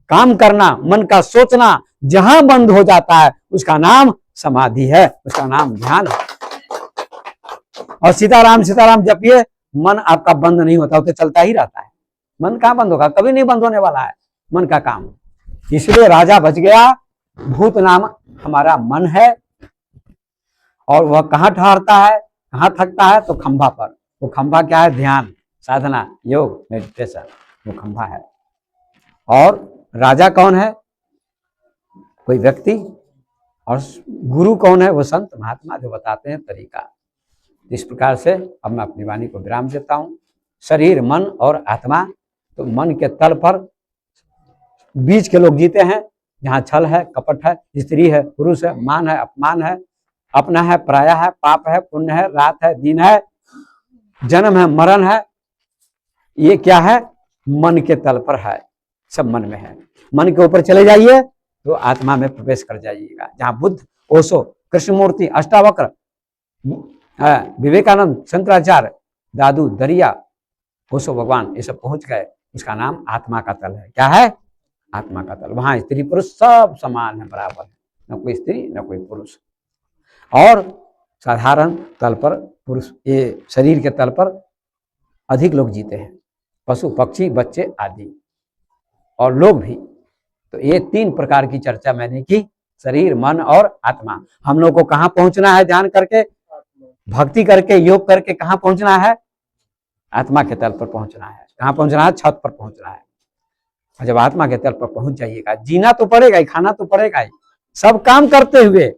काम करना, मन का सोचना, जहां बंद हो जाता है उसका नाम समाधि है, उसका नाम ध्यान है। और सीताराम जपिए, मन आपका बंद नहीं होता, वो तो चलता ही रहता है। मन कहां बंद होगा, कभी नहीं बंद होने वाला है मन का काम। इसलिए राजा बच गया। भूत नाम हमारा मन है, और वह कहाँ ठहरता है, कहाँ थकता है, तो खंभा पर। वो खंभा क्या है, ध्यान, साधना, योग, मेडिटेशन, वो खंभा है। और राजा कौन है, कोई व्यक्ति, और गुरु कौन है, वो संत महात्मा जो बताते हैं तरीका। इस प्रकार से अब मैं अपनी वाणी को विराम देता हूँ। शरीर, मन और आत्मा, तो मन के तल पर बीच के लोग जीते हैं, जहाँ छल है, कपट है, स्त्री है, पुरुष है, मान है, अपमान है, अपना है, पराया है, पाप है, पुण्य है, रात है, दिन है, जन्म है, मरण है। ये क्या है, मन के तल पर है, सब मन में है। मन के ऊपर चले जाइए तो आत्मा में प्रवेश कर जाइएगा, जहाँ बुद्ध, ओशो, कृष्णमूर्ति, अष्टावक्र, विवेकानंद, शंकराचार्य, दादू, दरिया, ओशो भगवान, ये सब पहुंच गए, उसका नाम आत्मा का तल है। क्या है, आत्मा का तल। वहां स्त्री पुरुष सब समान है, बराबर है, न कोई स्त्री न कोई पुरुष। और साधारण तल पर पुरुष, ये शरीर के तल पर अधिक लोग जीते हैं, पशु, पक्षी, बच्चे आदि, और लोग भी। तो ये 3 प्रकार की चर्चा मैंने की, शरीर, मन और आत्मा। हम लोग को कहाँ पहुंचना है, ध्यान करके, भक्ति करके, योग करके कहाँ पहुंचना है, आत्मा के तल पर पहुंचना है। कहाँ पहुंचना है, छत पर पहुंचना है। और जब आत्मा के तल पर पहुंच जाइएगा, जीना तो पड़ेगा ही, खाना तो पड़ेगा ही, सब काम करते हुए।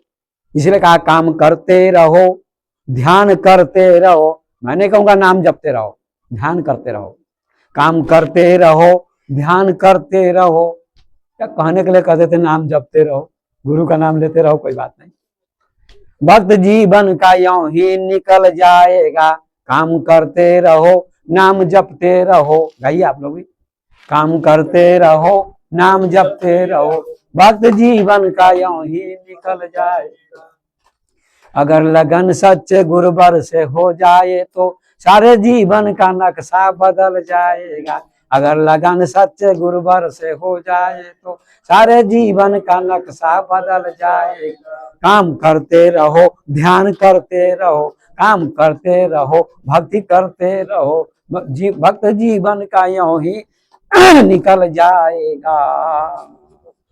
इसलिए कहा काम करते रहो, ध्यान करते रहो। मैं नहीं कहूंगा नाम जपते रहो, ध्यान करते रहो। काम करते रहो, ध्यान करते रहो। क्या कहने के लिए कहते थे, नाम जपते रहो, गुरु का नाम लेते रहो, कोई बात नहीं। भक्त जीवन का यूं ही निकल जाएगा, काम करते रहो, नाम जपते रहो। गाइए आप लोग भी, काम करते रहो, नाम जपते रहो, भक्त जीवन का यूं ही निकल जाएगा। अगर लगन सच्चे गुरुवर से हो जाए तो सारे जीवन का नक्शा बदल जाएगा। अगर लगन सच्चे गुरुवर से हो जाए तो सारे जीवन का नक्शा बदल जाएगा। काम करते रहो, ध्यान करते रहो, काम करते रहो, भक्ति करते रहो, भक्त जीवन का यूं ही निकल जाएगा।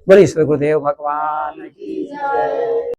बोलिए श्री गुरुदेव भगवान की जय।